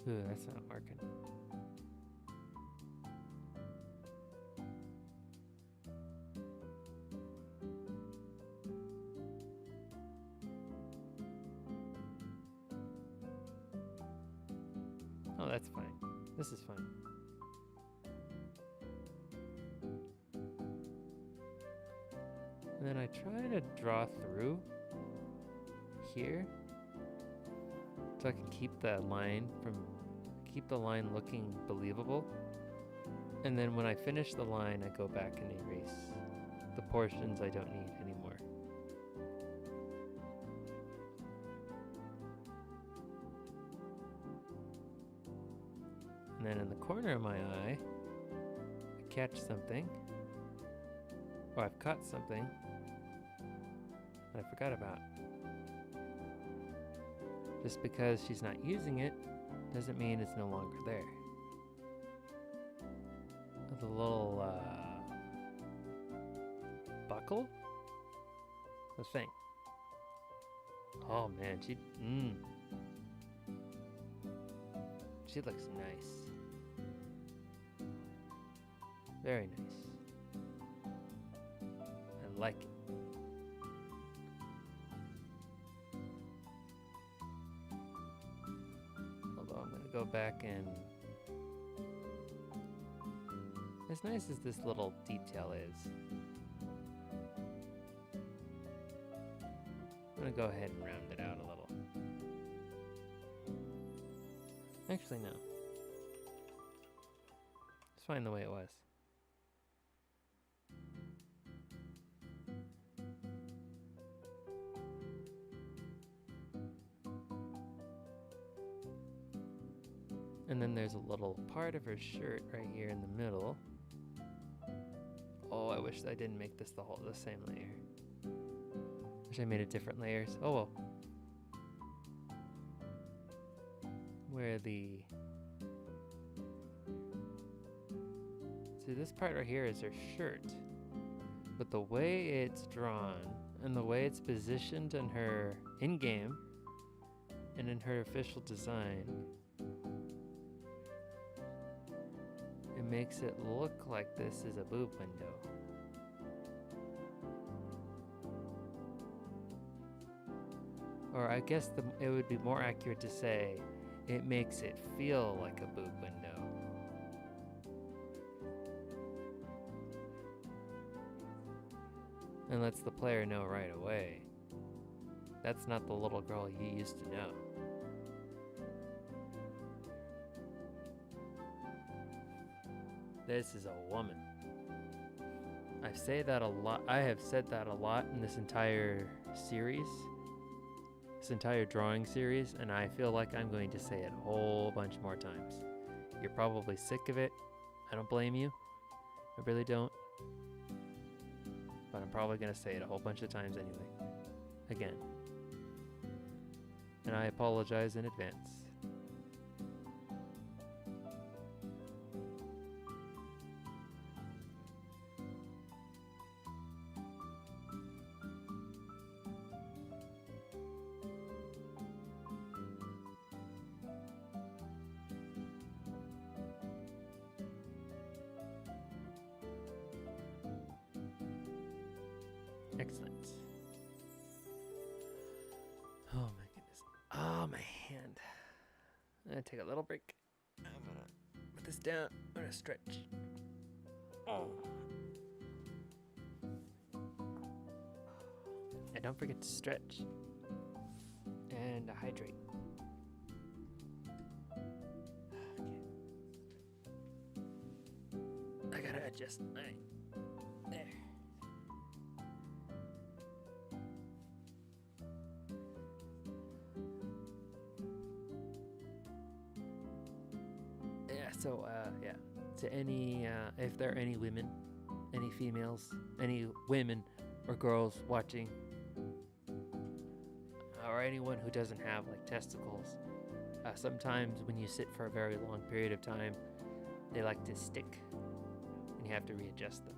Ooh, that's not working. Oh, that's fine. This is fine. And then I try to draw through here so I can keep the line looking believable. And then when I finish the line, I go back and erase the portions I don't need anymore. And then in the corner of my eye, I catch something, or I've caught something that I forgot about. Just because she's not using it doesn't mean it's no longer there. The little buckle? The thing. Oh man, she looks nice. Very nice. I like it. Although I'm gonna go back and as nice as this little detail is, I'm gonna go ahead and round it out a little. Actually, no. It's fine the way it was. And then there's a little part of her shirt right here in the middle. Oh, I wish I didn't make this the same layer. Wish I made it different layers. Oh well. Where see, this part right here is her shirt. But the way it's drawn and the way it's positioned in her in-game and in her official design, it makes it look like this is a boob window. Or I guess it would be more accurate to say it makes it feel like a boob window. And lets the player know right away. That's not the little girl you used to know. This is a woman. I say that a lot. I have said that a lot in this entire series. This entire drawing series, and I feel like I'm going to say it a whole bunch more times. You're probably sick of it. I don't blame you. I really don't. But I'm probably going to say it a whole bunch of times anyway. Again. And I apologize in advance. Excellent. Oh my goodness. Oh, my hand. I'm gonna take a little break. I'm gonna put this down. I'm gonna stretch. Oh. And don't forget to stretch. And hydrate. Okay. I gotta adjust my... There. So, yeah, to any, if there are any women, any females, any women or girls watching, or anyone who doesn't have, like, testicles, sometimes when you sit for a very long period of time, they like to stick, and you have to readjust them.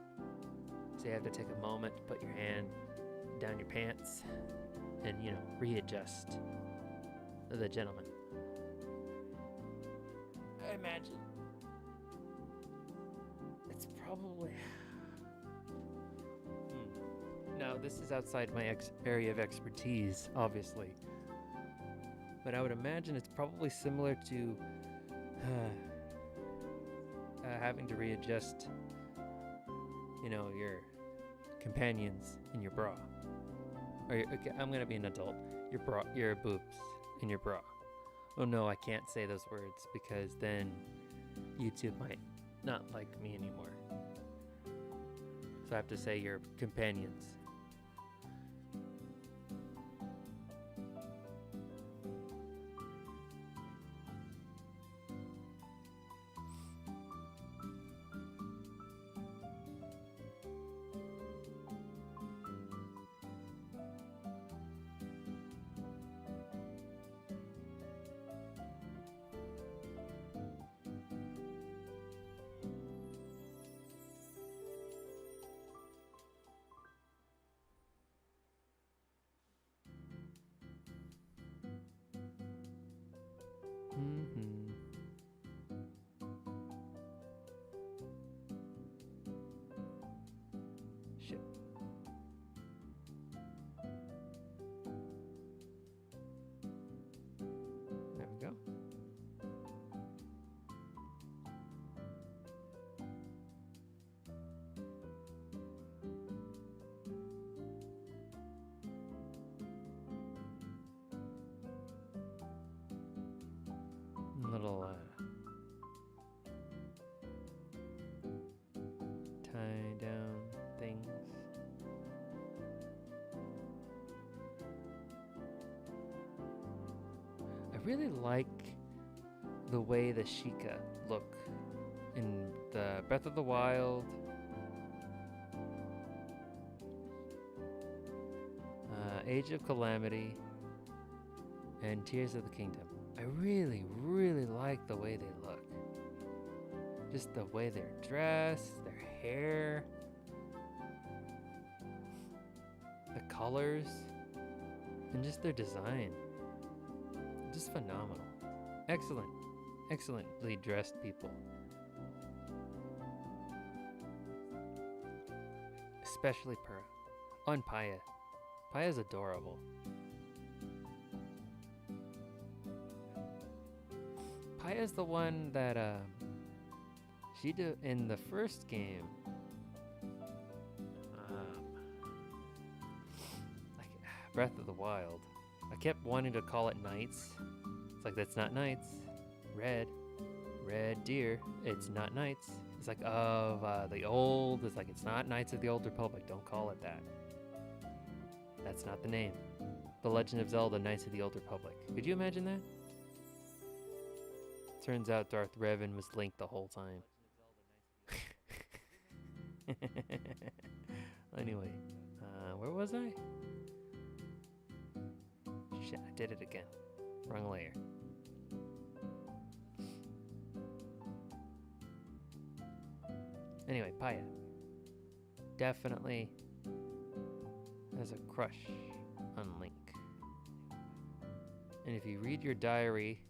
So you have to take a moment to put your hand down your pants and, you know, readjust the gentleman. I imagine it's probably... Now, this is outside my area of expertise, obviously. But I would imagine it's probably similar to having to readjust, you know, your companions in your bra. Or okay, I'm gonna be an adult. Your boobs in your bra. Oh no, I can't say those words because then YouTube might not like me anymore. So I have to say your companions. Shit. There we go. Little tie down things. I really like the way the Sheikah look in the Breath of the Wild, Age of Calamity, and Tears of the Kingdom. I really, really like the way they look. Just the way they're dressed, their hair, the colors, and just their design. Just phenomenal. Excellent. Excellently dressed people. Especially Purah. On Paya. Paya's adorable. Paya's the one that she did in the first game. Like Breath of the Wild. I kept wanting to call it Knights. It's like, that's not Knights. Red Deere. It's not Knights. It's like of the old. It's like, it's not Knights of the Old Republic. Don't call it that. That's not the name. The Legend of Zelda: Knights of the Old Republic. Could you imagine that? Turns out Darth Revan was Link the whole time. Anyway, where was I? Shit, I did it again. Wrong layer. Anyway, Paya definitely has a crush on Link. And if you read your diary,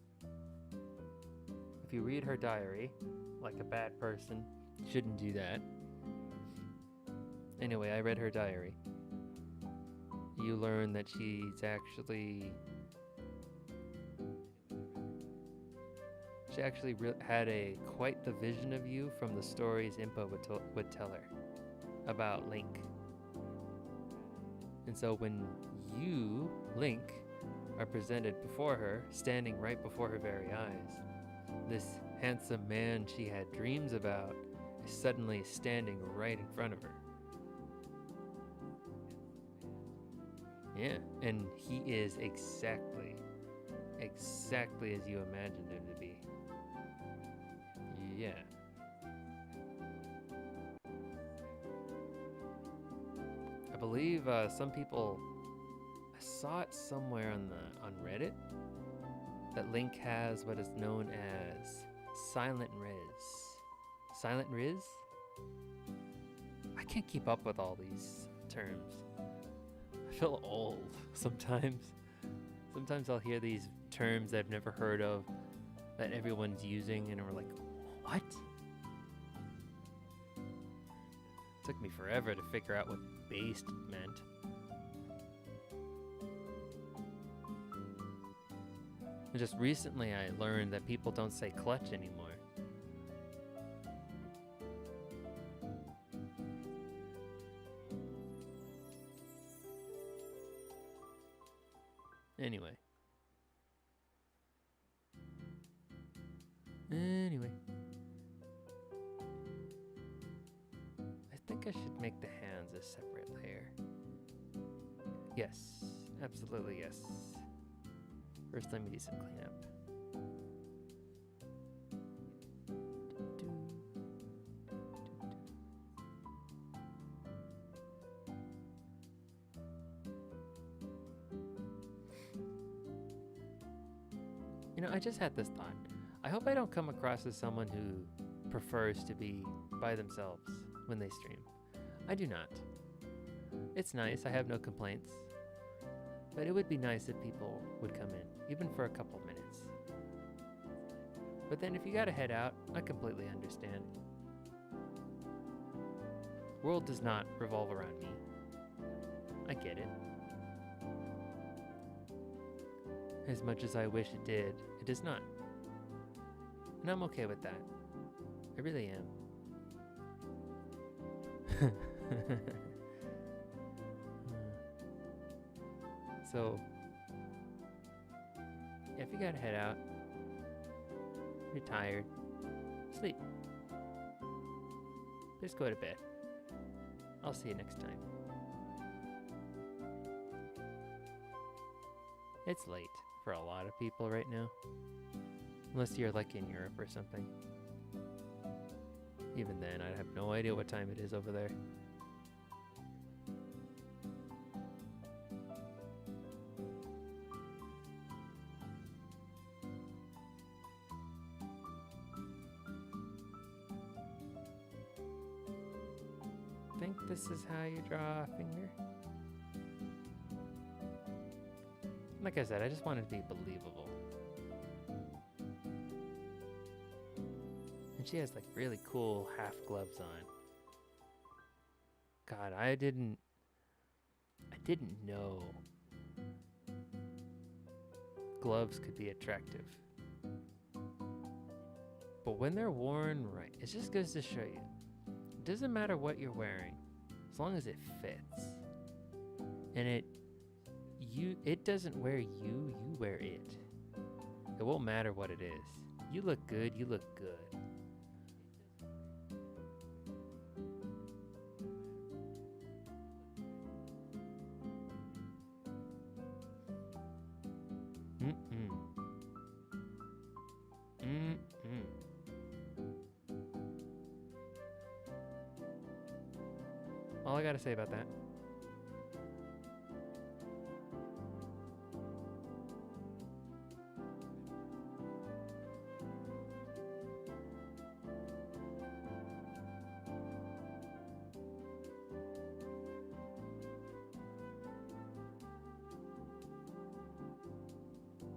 if you read her diary, like a bad person, shouldn't do that. Anyway, I read her diary. You learn that she actually had quite the vision of you from the stories Impa would tell her about Link. And so when you, Link, are presented before her, standing right before her very eyes, this handsome man she had dreams about is suddenly standing right in front of her. Yeah, and he is exactly as you imagined him to be. Yeah. I believe some people, I saw it somewhere on Reddit, that Link has what is known as Silent Riz. Silent Riz? I can't keep up with all these terms. I feel old sometimes. Sometimes I'll hear these terms I've never heard of that everyone's using, and we're like, what? It took me forever to figure out what based meant. And just recently I learned that people don't say clutch anymore. Anyway. I think I should make the hands a separate layer. Yes, absolutely yes. First, let me do some cleanup. You know, I just had this thought. I hope I don't come across as someone who prefers to be by themselves when they stream. I do not. It's nice, I have no complaints. But it would be nice if people would come in, even for a couple minutes. But then if you gotta head out, I completely understand. World does not revolve around me. I get it. As much as I wish it did, it does not. And I'm okay with that. I really am. So, if you gotta head out, you're tired, sleep. Just go to bed. I'll see you next time. It's late for a lot of people right now. Unless you're like in Europe or something. Even then, I have no idea what time it is over there. I think this is how you draw a finger. Like I said, I just want it to be believable. And she has like really cool half gloves on. God, I didn't know gloves could be attractive. But when they're worn right, it just goes to show you. It doesn't matter what you're wearing, as long as it fits. And it doesn't wear you, you wear it. It won't matter what it is. You look good, you look good. All I gotta say about that.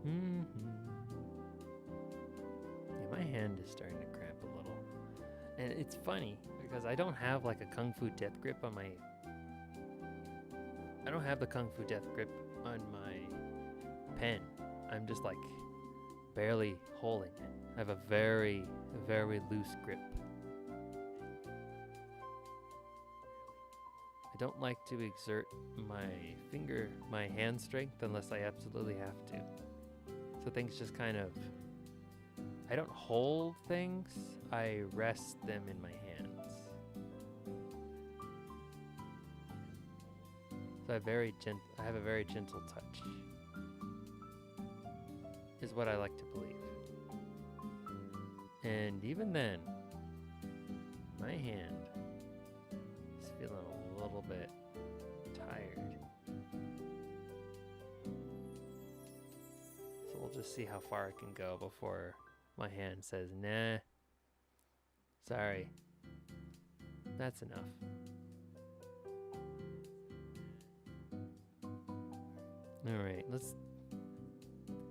Yeah, my hand is starting to cramp a little. And it's funny because I don't have like a Kung Fu death grip on my... I don't have the Kung Fu death grip on my pen. I'm just like barely holding it. I have a very, very loose grip. I don't like to exert my hand strength unless I absolutely have to. So things just kind of, I don't hold things, I rest them in my hands. So I have a very gentle touch, is what I like to believe. And even then, my hand is feeling a little bit tired. So we'll just see how far I can go before my hand says, nah, sorry, that's enough. All right, let's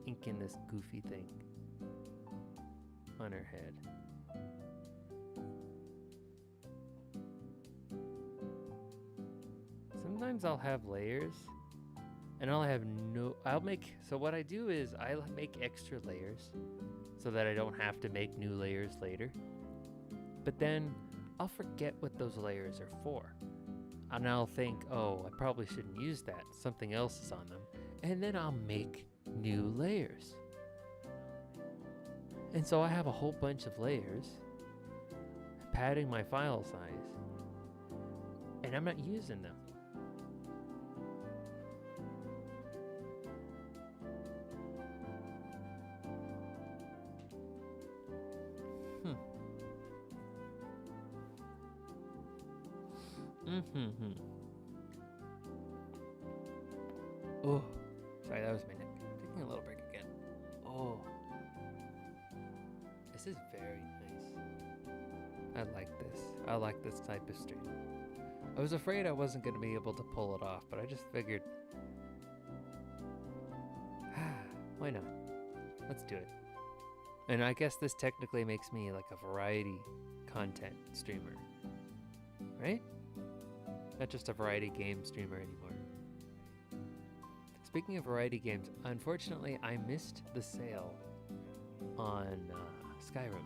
ink in this goofy thing on her head. Sometimes I'll have layers and so what I do is I'll make extra layers so that I don't have to make new layers later. But then I'll forget what those layers are for. And I'll think, oh, I probably shouldn't use that. Something else is on them. and then I'll make new layers. And so I have a whole bunch of layers, padding my file size, and I'm not using them. Oh, sorry, that was my neck. Taking a little break again. Oh, this is very nice. I like this. I like this type of stream. I was afraid I wasn't going to be able to pull it off, but I just figured, why not? Let's do it. And I guess this technically makes me like a variety content streamer, right? Not just a variety game streamer anymore. Speaking of variety games, unfortunately, I missed the sale on Skyrim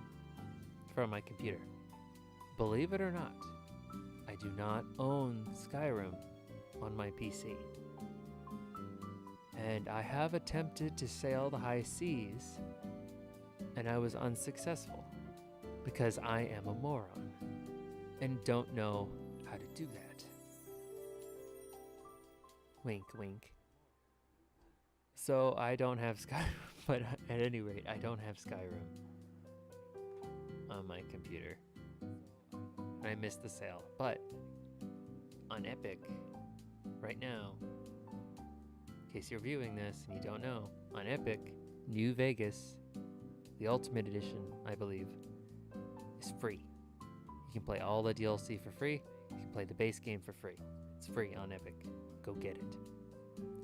from my computer. Believe it or not, I do not own Skyrim on my PC. And I have attempted to sail the high seas, and I was unsuccessful because I am a moron and don't know how to do that. Wink, wink. So I don't have Skyrim, but at any rate, I don't have Skyrim on my computer. I missed the sale, but on Epic, right now, in case you're viewing this and you don't know, on Epic, New Vegas, the Ultimate Edition, I believe, is free. You can play all the DLC for free. You can play the base game for free. It's free on Epic. Go get it.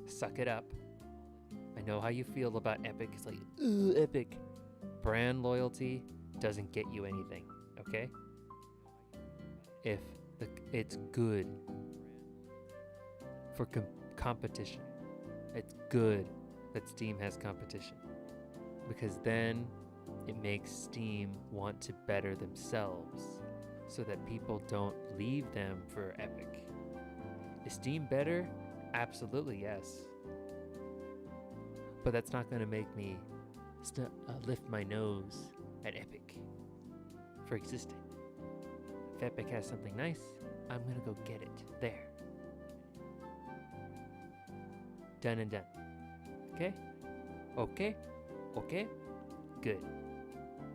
Suck it up. I know how you feel about Epic. It's like, ooh, Epic. Brand loyalty doesn't get you anything, okay? If it's good for competition. It's good that Steam has competition, because then it makes Steam want to better themselves so that people don't leave them for Epic. Is Steam better? Absolutely, yes. But that's not going to make me lift my nose at Epic for existing. If Epic has something nice, I'm going to go get it there. Done and done. Okay? Okay? Okay? Good.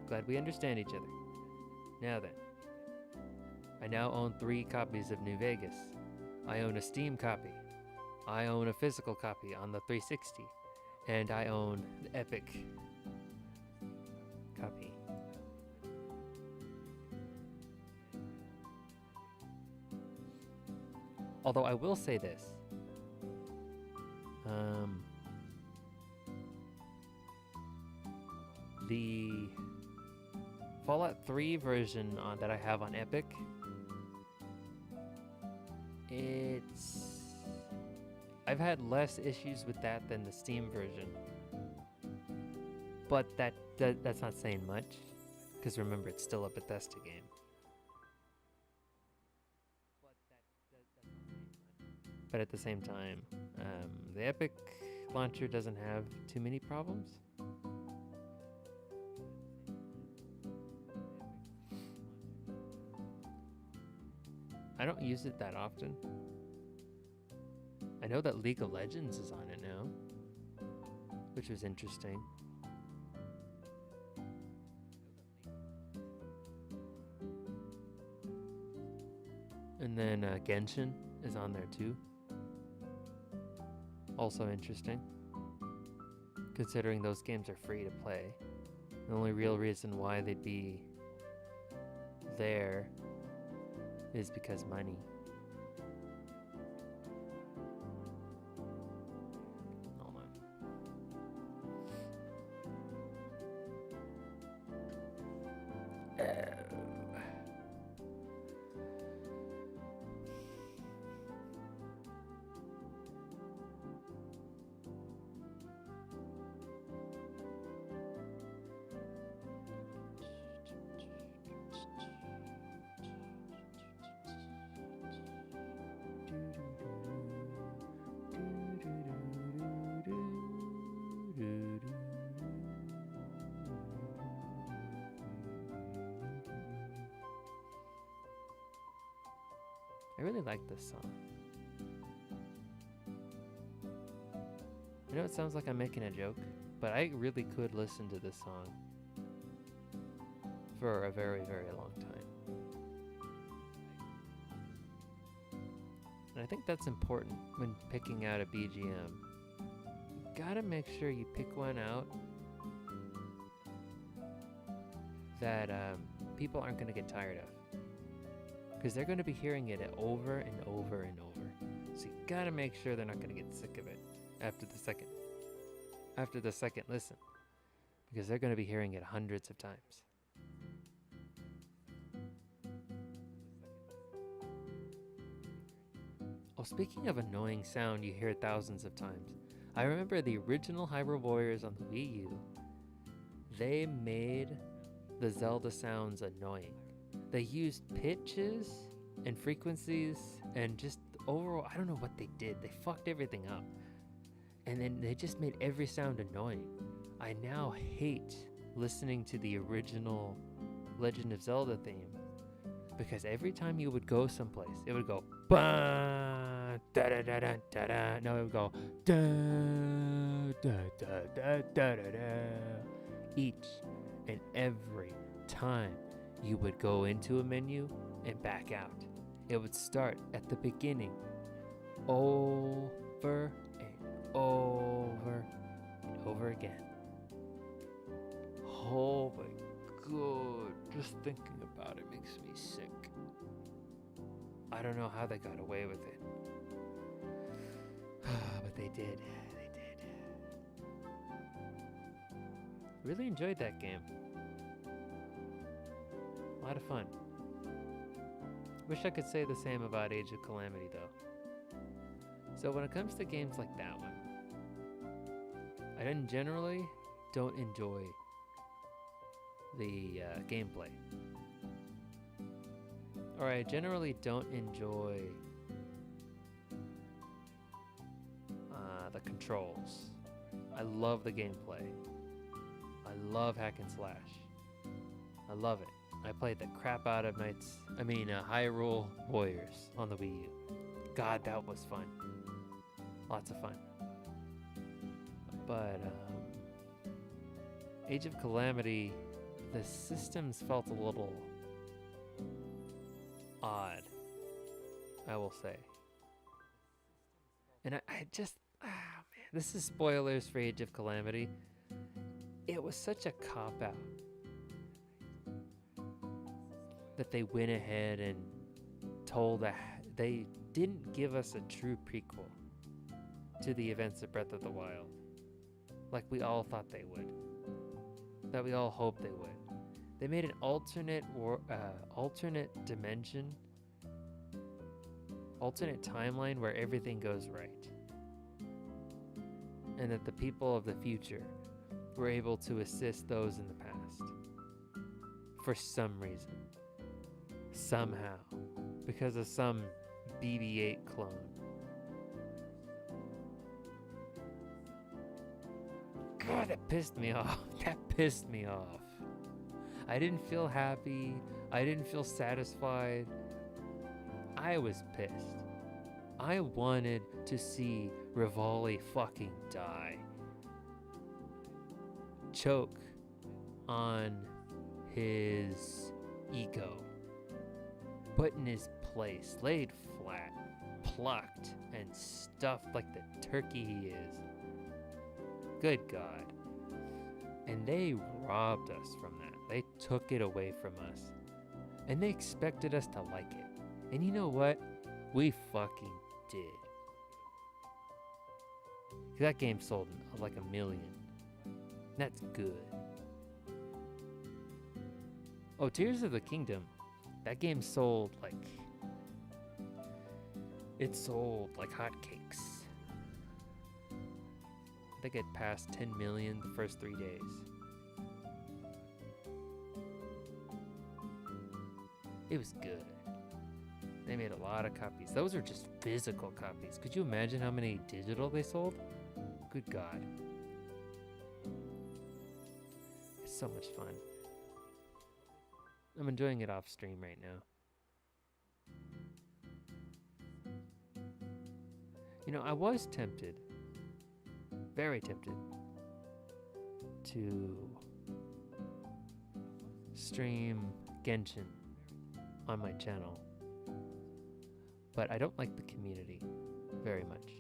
Glad we understand each other. Now then. I now own 3 copies of New Vegas. I own a Steam copy. I own a physical copy on the 360. And I own the Epic copy. Although I will say this. The Fallout 3 version that I have on Epic, I've had less issues with that than the Steam version. But that's not saying much, because remember, it's still a Bethesda game. But at the same time, the Epic launcher doesn't have too many problems. I don't use it that often. I know that League of Legends is on it now, which was interesting. And then Genshin is on there too. Also interesting, considering those games are free to play. The only real reason why they'd be there is because money. Hold on. I really like this song. I know it sounds like I'm making a joke, but I really could listen to this song for a very, very long time. And I think that's important when picking out a BGM. You gotta make sure you pick one out that people aren't gonna get tired of. Because they're gonna be hearing it over and over and over. So you gotta make sure they're not gonna get sick of it after the second listen. Because they're gonna be hearing it hundreds of times. Oh, speaking of annoying sound you hear thousands of times, I remember the original Hyrule Warriors on the Wii U. They made the Zelda sounds annoying. They used pitches and frequencies and just overall, I don't know what they did. They fucked everything up. And then they just made every sound annoying. I now hate listening to the original Legend of Zelda theme because every time you would go someplace, it would go ba da da da da da da. No, it would go da da da da da da da. Each and every time you would go into a menu and back out, it would start at the beginning over and over and over again. Oh my god, just thinking about it makes me sick. I don't know how they got away with it. But they did. Really enjoyed that game. A lot of fun. Wish I could say the same about Age of Calamity though. So when it comes to games like that one, I generally don't enjoy the gameplay. Or I generally don't enjoy the controls. I love the gameplay. I love hack and slash. I love it. I played the crap out of Hyrule Warriors on the Wii U. God, that was fun. Lots of fun. But Age of Calamity, the systems felt a little odd, I will say. And I just, man, this is spoilers for Age of Calamity. It was such a cop-out that they went ahead and they didn't give us a true prequel to the events of Breath of the Wild, like we all thought they would, that we all hoped they would. They made an alternate dimension, alternate timeline where everything goes right, and that the people of the future were able to assist those in the past for some reason, somehow, because of some BB-8 clone. God, that pissed me off. That pissed me off. I didn't feel happy. I didn't feel satisfied. I was pissed. I wanted to see Rivali fucking die. Choke on his ego. Put in his place. Laid flat. Plucked and stuffed like the turkey he is. Good God. And they robbed us from that. They took it away from us. And they expected us to like it. And you know what? We fucking did. That game sold like 1 million. That's good. Oh, Tears of the Kingdom. That game sold like... It sold like hotcakes. I think it passed 10 million the first 3 days. It was good. They made a lot of copies. Those are just physical copies. Could you imagine how many digital they sold? Good God. It's so much fun. I'm enjoying it off stream right now. You know, I was tempted, very tempted, to stream Genshin on my channel, but I don't like the community very much.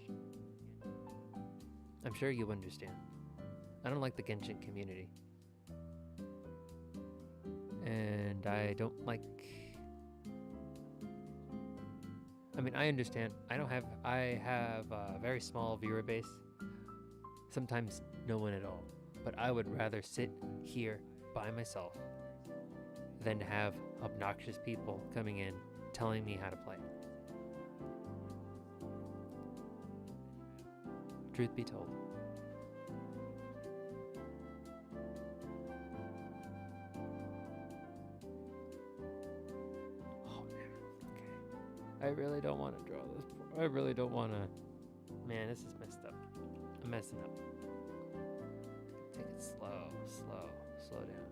I'm sure you understand. I don't like the Genshin community. And I don't like... I mean, I understand. I have a very small viewer base. Sometimes no one at all. But I would rather sit here by myself than have obnoxious people coming in telling me how to play. Truth be told. Oh man, okay. I really don't want to draw this. I really don't want to. Man, this is messed up. I'm messing up. Take it slow down.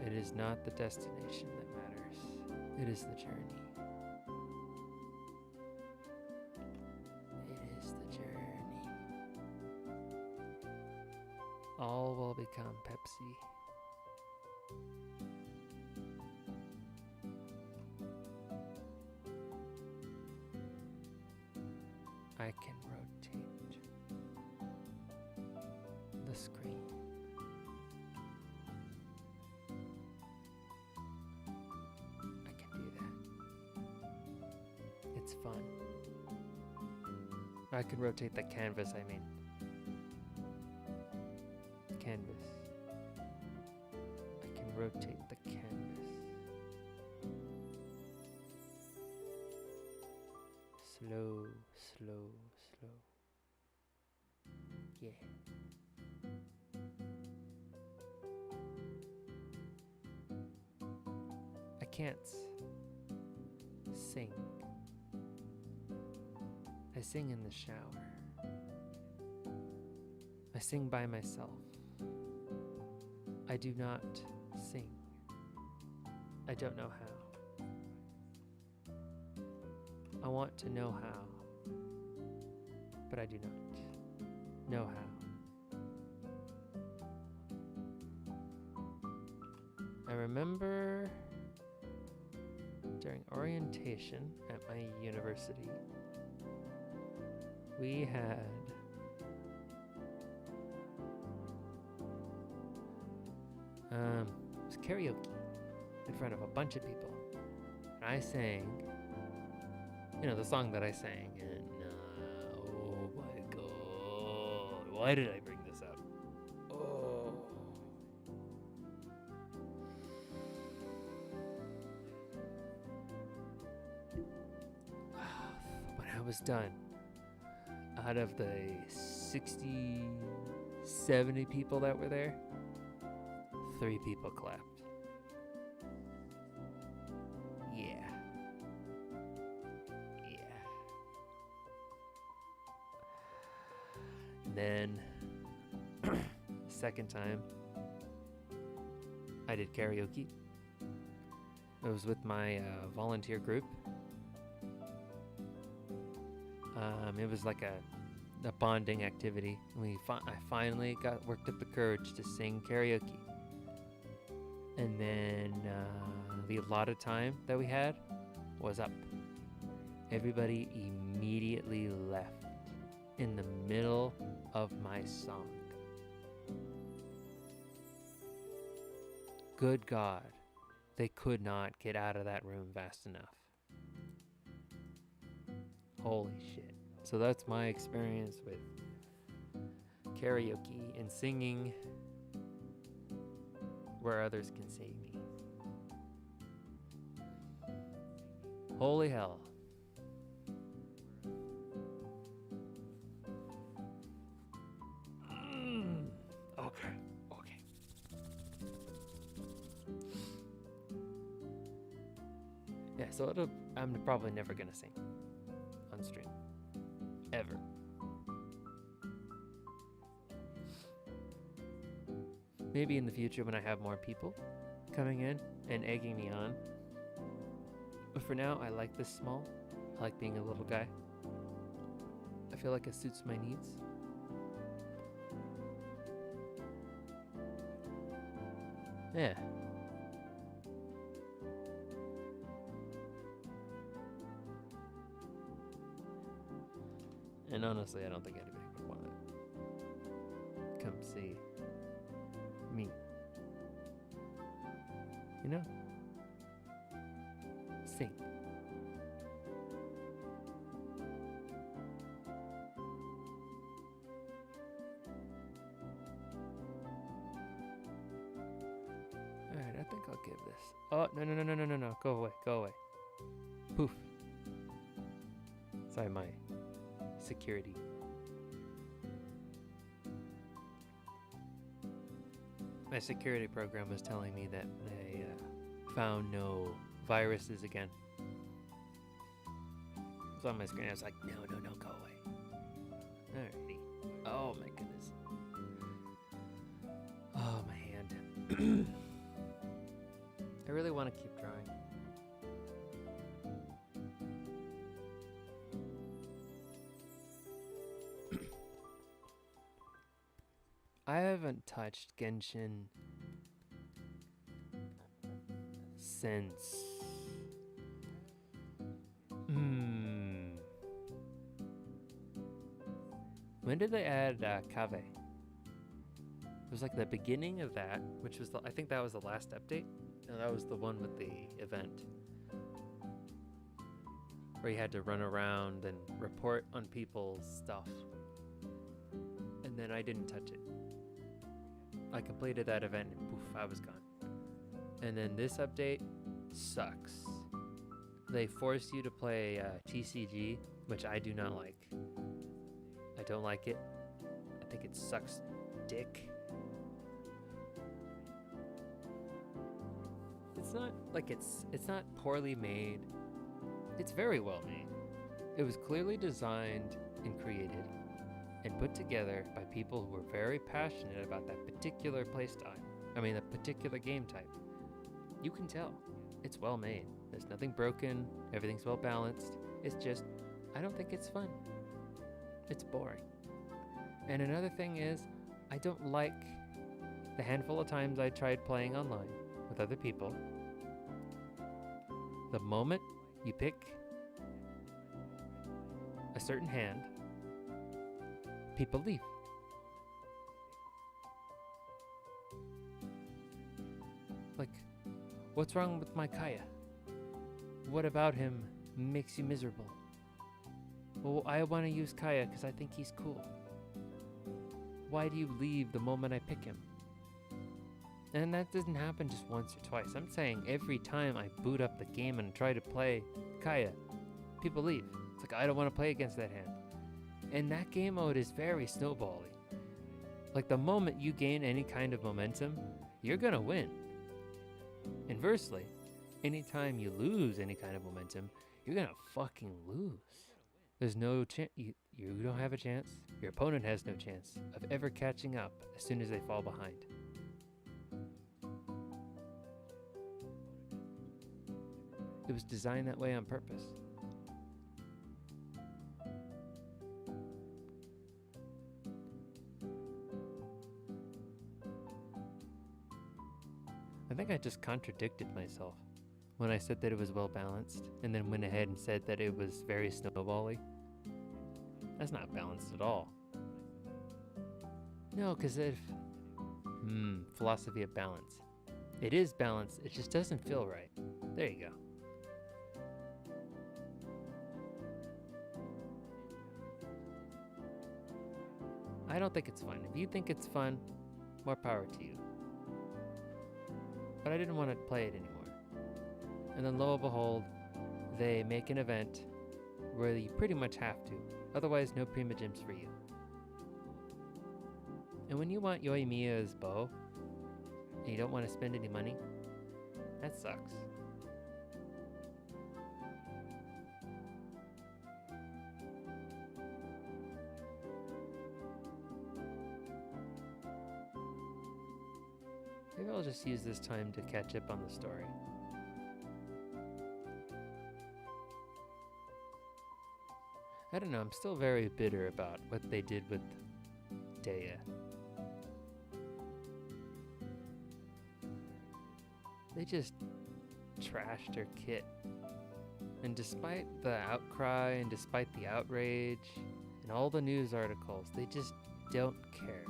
It is not the destination that matters. It is the journey. It is the journey. All will become Pepsi. I can rotate the screen. I can do that. It's fun. I can rotate the canvas, I mean. Canvas. I can rotate the canvas. Slow. Yeah. I can't sing. I sing in the shower. I sing by myself. I do not sing. I don't know how. I want to know how, but I do not know how. I remember during orientation at my university, we had it was karaoke in front of a bunch of people, and I sang, you know, the song that I sang, and oh my god, why did I bring this up? Oh. When I was done, out of the 60, 70 people that were there, 3 people clapped. Yeah. And then, second time, I did karaoke. It was with my volunteer group. It was like a bonding activity. I finally worked up the courage to sing karaoke. And then the allotted time that we had was up. Everybody immediately left in the middle of my song. Good God, they could not get out of that room fast enough. Holy shit. So that's my experience with karaoke and singing where others can see me. Holy hell. Okay. Yeah, so I'm probably never gonna sing on stream. Ever. Maybe in the future when I have more people coming in and egging me on But for now, I like this small. I like being a little guy. I feel like it suits my needs. Yeah. And honestly, I don't think anybody would want to come see me. You know? Sing. Alright, I think I'll give this. Oh, no. Go away, go away. Poof. Sorry, my security. My security program was telling me that they found no viruses again. It was on my screen. I was like, no, go away. Alrighty. Oh my goodness. Oh, my hand. I really want to keep drawing. I haven't touched Genshin since... When did they add Kave? It was like the beginning of that, which was I think that was the last update. No, that was the one with the event. Where you had to run around and report on people's stuff. And then I didn't touch it. I completed that event and poof, I was gone. And then this update sucks. They force you to play TCG, which I do not like. I don't like it. I think it sucks dick. It's not like it's not poorly made. It's very well made. It was clearly designed and created and put together by people who were very passionate about that particular playstyle. I mean, that particular game type. You can tell. It's well made. There's nothing broken. Everything's well balanced. It's just, I don't think it's fun. It's boring. And another thing is, I don't like the handful of times I tried playing online with other people. The moment you pick a certain hand, people leave. Like, what's wrong with my Kaya? What about him makes you miserable? Well, I want to use Kaya because I think he's cool. Why do you leave the moment I pick him? And that doesn't happen just once or twice. I'm saying every time I boot up the game and try to play Kaya, people leave. It's like, I don't want to play against that hand. And that game mode is very snowbally. Like, the moment you gain any kind of momentum, you're gonna win. Inversely, anytime you lose any kind of momentum, you're gonna fucking lose. There's no chance, you don't have a chance, your opponent has no chance of ever catching up as soon as they fall behind. It was designed that way on purpose. I think I just contradicted myself when I said that it was well balanced and then went ahead and said that it was very snowbally. That's not balanced at all. No, because philosophy of balance. It is balanced, it just doesn't feel right. There you go. I don't think it's fun. If you think it's fun, more power to you. But I didn't want to play it anymore. And then lo and behold, they make an event where you pretty much have to. Otherwise, no primogems for you. And when you want Yoimiya's bow, and you don't want to spend any money, that sucks. Maybe I'll just use this time to catch up on the story. I don't know, I'm still very bitter about what they did with Deere. They just trashed their kit. And despite the outcry and despite the outrage and all the news articles, they just don't care.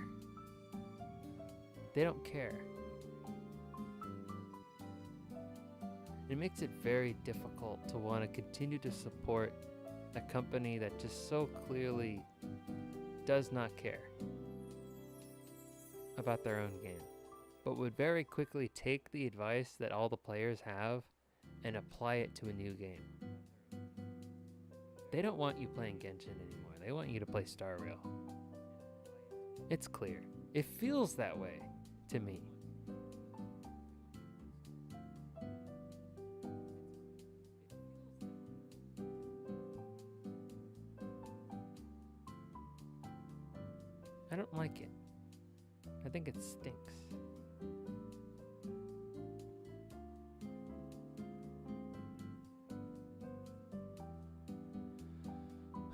They don't care. It makes it very difficult to want to continue to support a company that just so clearly does not care about their own game, but would very quickly take the advice that all the players have and apply it to a new game. They don't want you playing Genshin anymore. They want you to play Star Rail. It's clear. It feels that way to me. I don't like it. I think it stinks.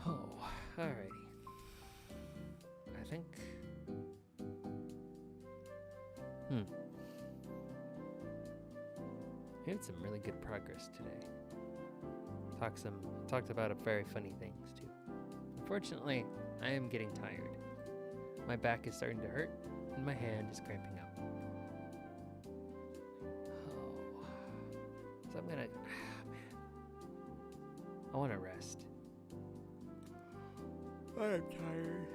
Oh, alrighty. I think... We had some really good progress today. Talked about very funny things too. Unfortunately, I am getting tired. My back is starting to hurt, and my hand is cramping up. Oh. So I'm gonna... man. I want to rest. I'm tired.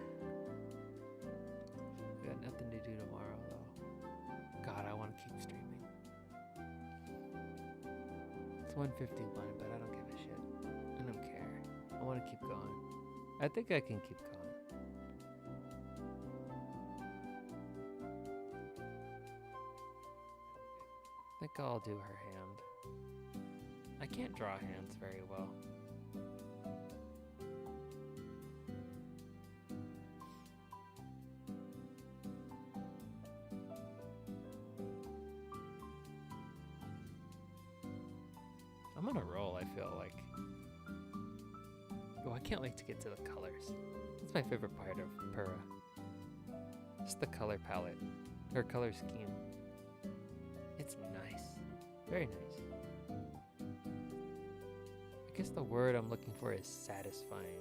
I got nothing to do tomorrow, though. God, I want to keep streaming. It's 1:51, but I don't give a shit. I don't care. I want to keep going. I think I can keep going. I think I'll do her hand. I can't draw hands very well. I'm on a roll, I feel like. Oh, I can't wait to get to the colors. That's my favorite part of Purah. Just the color palette, her color scheme. It's nice. Very nice. I guess the word I'm looking for is satisfying.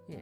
Yeah.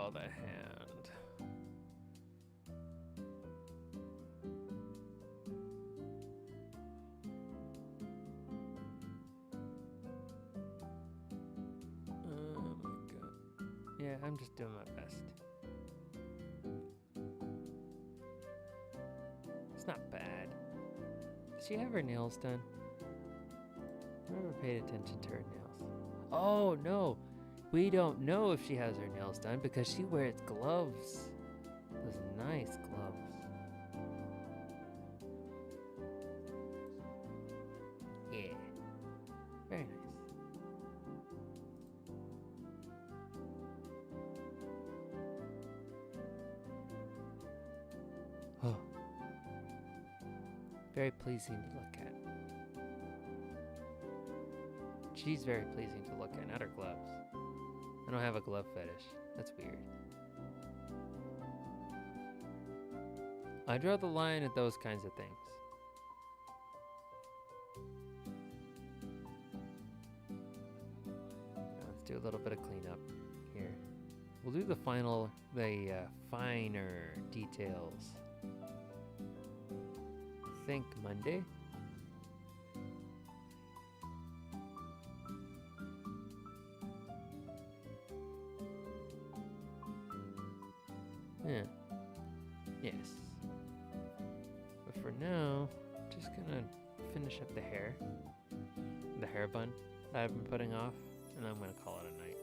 draw the hand. Oh my god. Yeah, I'm just doing my best. It's not bad. Does she have her nails done? I never paid attention to her nails. Oh no! We don't know if she has her nails done because she wears gloves. Those nice gloves. Yeah. Very nice. Oh. Very pleasing to look at. She's very pleasing to look at, not her gloves. I don't have a glove fetish. That's weird. I draw the line at those kinds of things. Let's do a little bit of cleanup here. We'll do the finer details. I think Monday. Yeah. Yes. But for now, I'm just gonna finish up the hair bun that I've been putting off, and I'm gonna call it a night.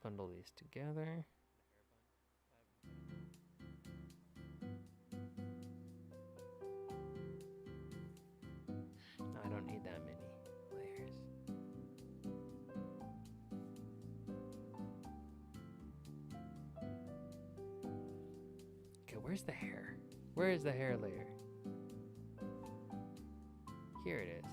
Bundle these together. I don't need that many layers. Okay, where's the hair? Where is the hair layer? Here it is.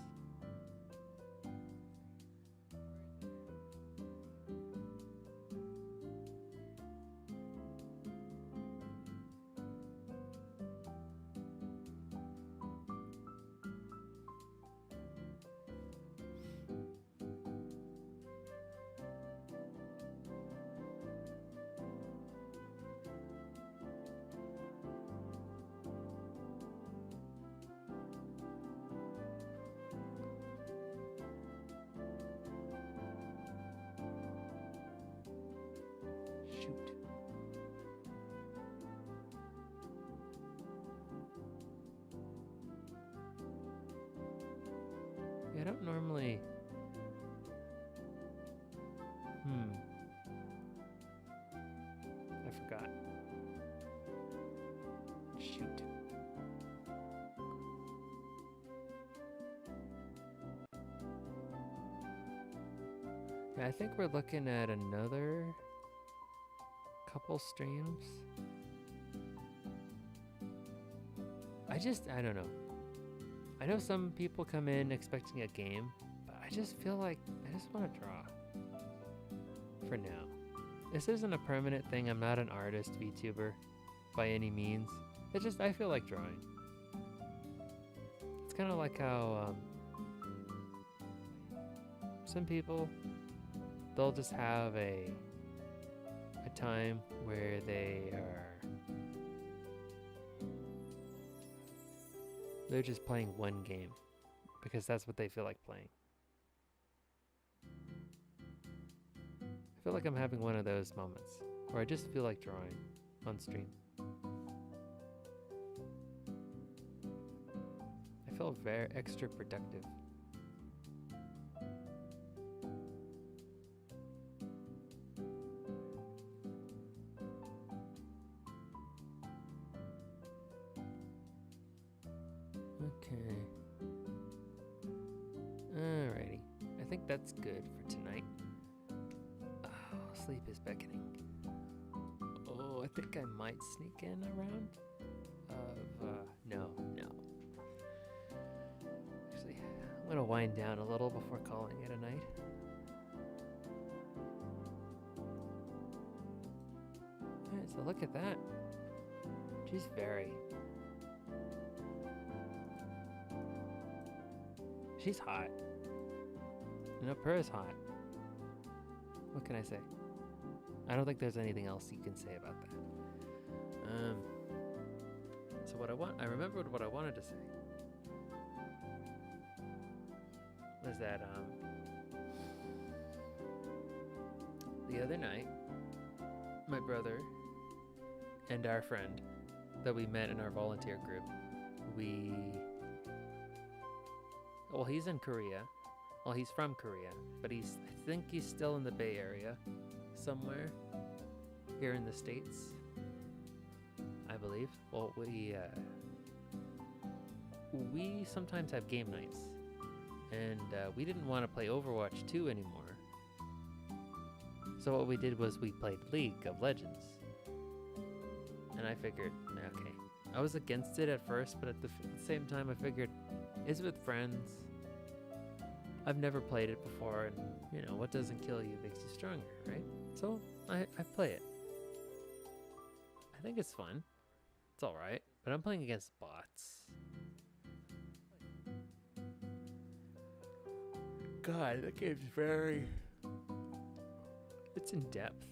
Shoot. Yeah, I don't normally... I forgot. Shoot. Yeah, I think we're looking at another couple streams. I don't know. I know some people come in expecting a game, but I just feel like I just want to draw. For now. This isn't a permanent thing. I'm not an artist VTuber by any means. It's just, I feel like drawing. It's kind of like how some people, they'll just have a time where they're just playing one game because that's what they feel like playing. I feel like I'm having one of those moments where I just feel like drawing on stream. I feel very extra productive. Okay. Alrighty. I think that's good for tonight. Oh, sleep is beckoning. Oh, I think I might sneak in a round of, no. Actually, I'm gonna wind down a little before calling it a night. Alright, so look at that. She's she's hot. You know, Purah's hot. What can I say? I don't think there's anything else you can say about that. So I remembered what I wanted to say was that the other night, my brother and our friend that we met in our volunteer group, he's in Korea. Well, he's from Korea, but I think he's still in the Bay Area somewhere here in the States, I believe. Well, we sometimes have game nights, and we didn't want to play Overwatch 2 anymore. So what we did was we played League of Legends. And I figured, okay, I was against it at first, but at the same time I figured, it's with friends. I've never played it before, and what doesn't kill you makes you stronger, right? So I play it. I think it's fun. It's alright, but I'm playing against bots. God, that game's it's in depth.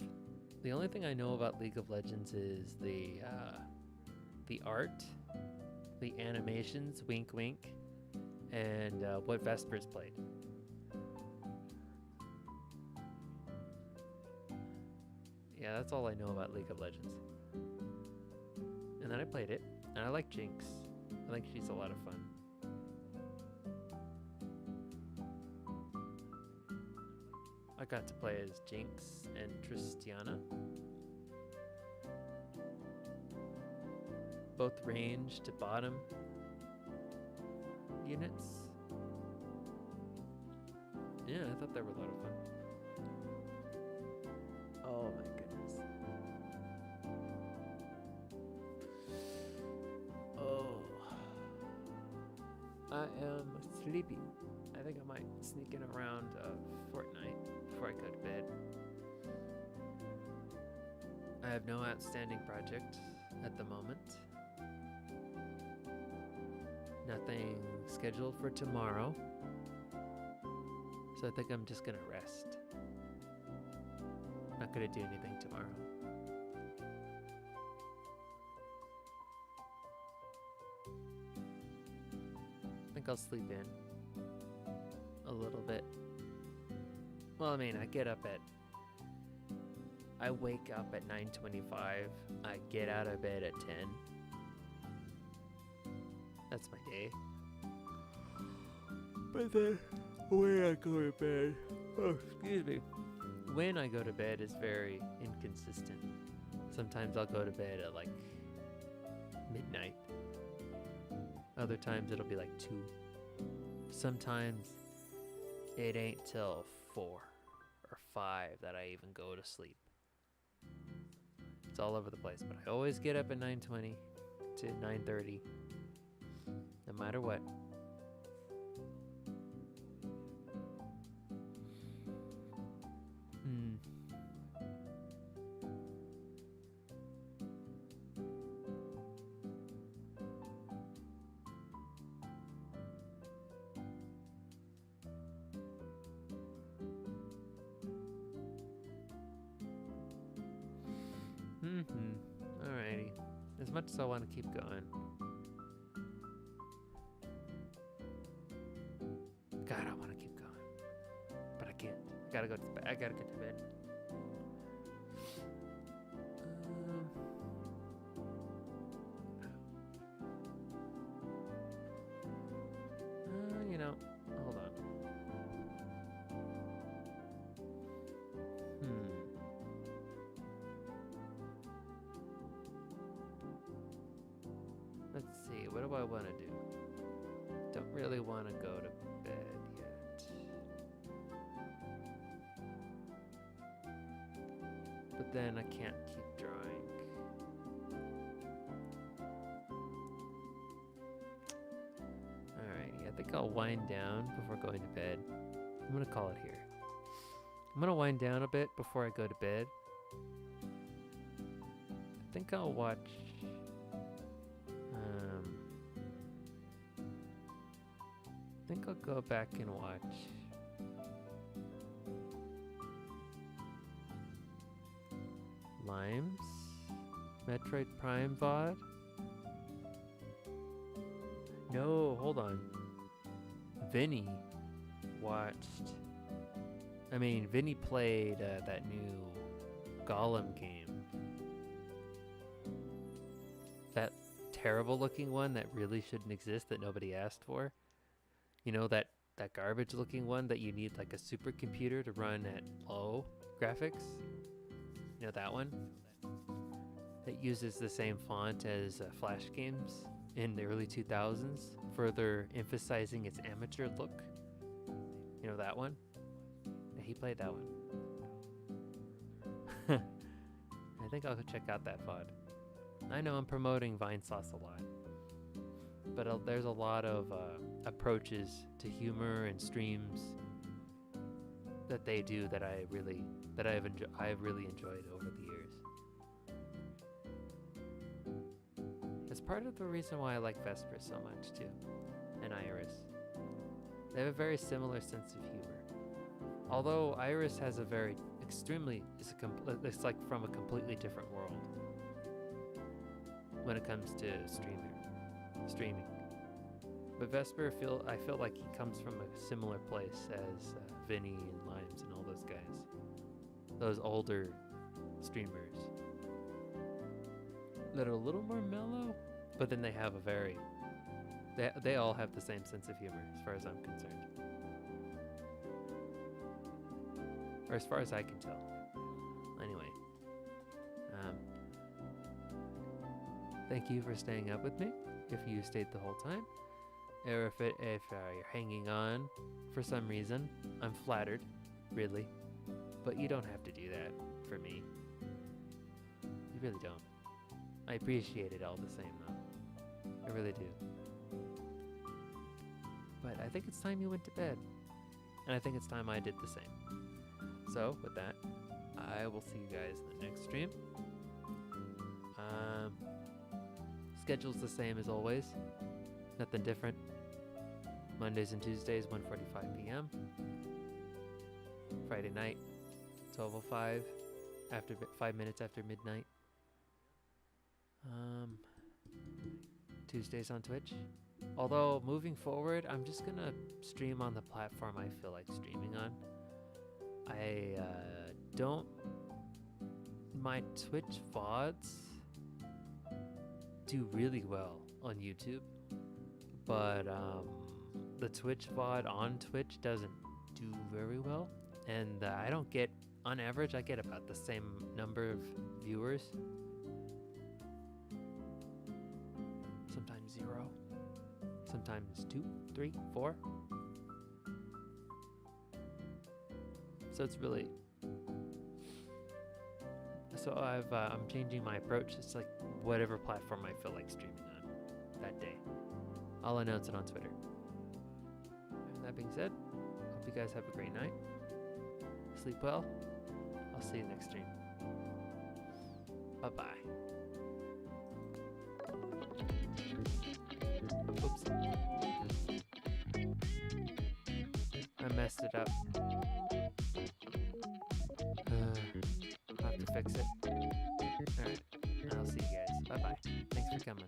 The only thing I know about League of Legends is the art, the animations, wink wink, and what Vesper's played. Yeah, that's all I know about League of Legends. And then I played it, and I like Jinx. I think she's a lot of fun. I got to play as Jinx and Tristiana. Both range to bottom units. Yeah, I thought they were a lot of fun. Oh my goodness. Oh. I am sleepy. I think I might sneak in around Fortnite before I go to bed. I have no outstanding project at the moment. Nothing scheduled for tomorrow. So I think I'm just gonna rest. Not gonna do anything tomorrow. I think I'll sleep in a little bit. Well, I mean, I wake up at 9:25. I get out of bed at 10. That's my day. But then when I go to bed, when I go to bed is very inconsistent. Sometimes I'll go to bed at like midnight. Other times it'll be like 2. Sometimes it ain't till 4 or 5 that I even go to sleep. It's all over the place, but I always get up at 9:20 to 9:30, no matter what. Alrighty. As much as I want to keep going. God, I want to keep going. But I can't. I gotta go to bed. I gotta get to bed. Hold on. Let's see, what do I want to do? Don't really want to go to bed yet. But then I can't keep drawing. Alrighty, I think I'll wind down before going to bed. I'm gonna call it here. I'm gonna wind down a bit before I go to bed. I think I'll watch I think I'll go back and watch Limes, Metroid Prime VOD. No, hold on. Vinny watched. I mean, Vinny played that new Golem game. That terrible looking one that really shouldn't exist that nobody asked for. You know, that garbage looking one that you need like a supercomputer to run at low graphics? You know that one? That uses the same font as Flash games in the early 2000s, further emphasizing its amateur look. You know that one? Yeah, he played that one. I think I'll go check out that VOD. I know I'm promoting Vinesauce a lot, but there's a lot of approaches to humor and streams that they do that I've really enjoyed over the years. It's part of the reason why I like Vesper so much too, and Iris. They have a very similar sense of humor. Although Iris has a very it's like from a completely different world when it comes to streaming. But Vesper, I feel like he comes from a similar place as Vinny and Limes and all those guys. Those older streamers that are a little more mellow, but then they have they all have the same sense of humor as far as I'm concerned. Or as far as I can tell. Anyway. Thank you for staying up with me, if you stayed the whole time. Or if you're hanging on for some reason. I'm flattered, really. But you don't have to do that for me. You really don't. I appreciate it all the same, though. I really do. But I think it's time you went to bed. And I think it's time I did the same. So, with that, I will see you guys in the next stream. Schedule's the same as always. Nothing different. Mondays and Tuesdays, 1:45 p.m. Friday night, 12:05, after 5 minutes after midnight. Tuesdays on Twitch. Although, moving forward, I'm just gonna stream on the platform I feel like streaming on. My Twitch VODs do really well on YouTube, but the Twitch VOD on Twitch doesn't do very well, and I don't get, on average, I get about the same number of viewers. Sometimes 0, sometimes 2, 3, 4. So it's really, so I'm changing my approach. It's like whatever platform I feel like streaming on that day. I'll announce it on Twitter. And that being said, hope you guys have a great night. Sleep well. I'll see you next stream. Bye-bye. Oops. I messed it up. I'll have to fix it. Alright, I'll see you guys. Bye-bye. Thanks for coming.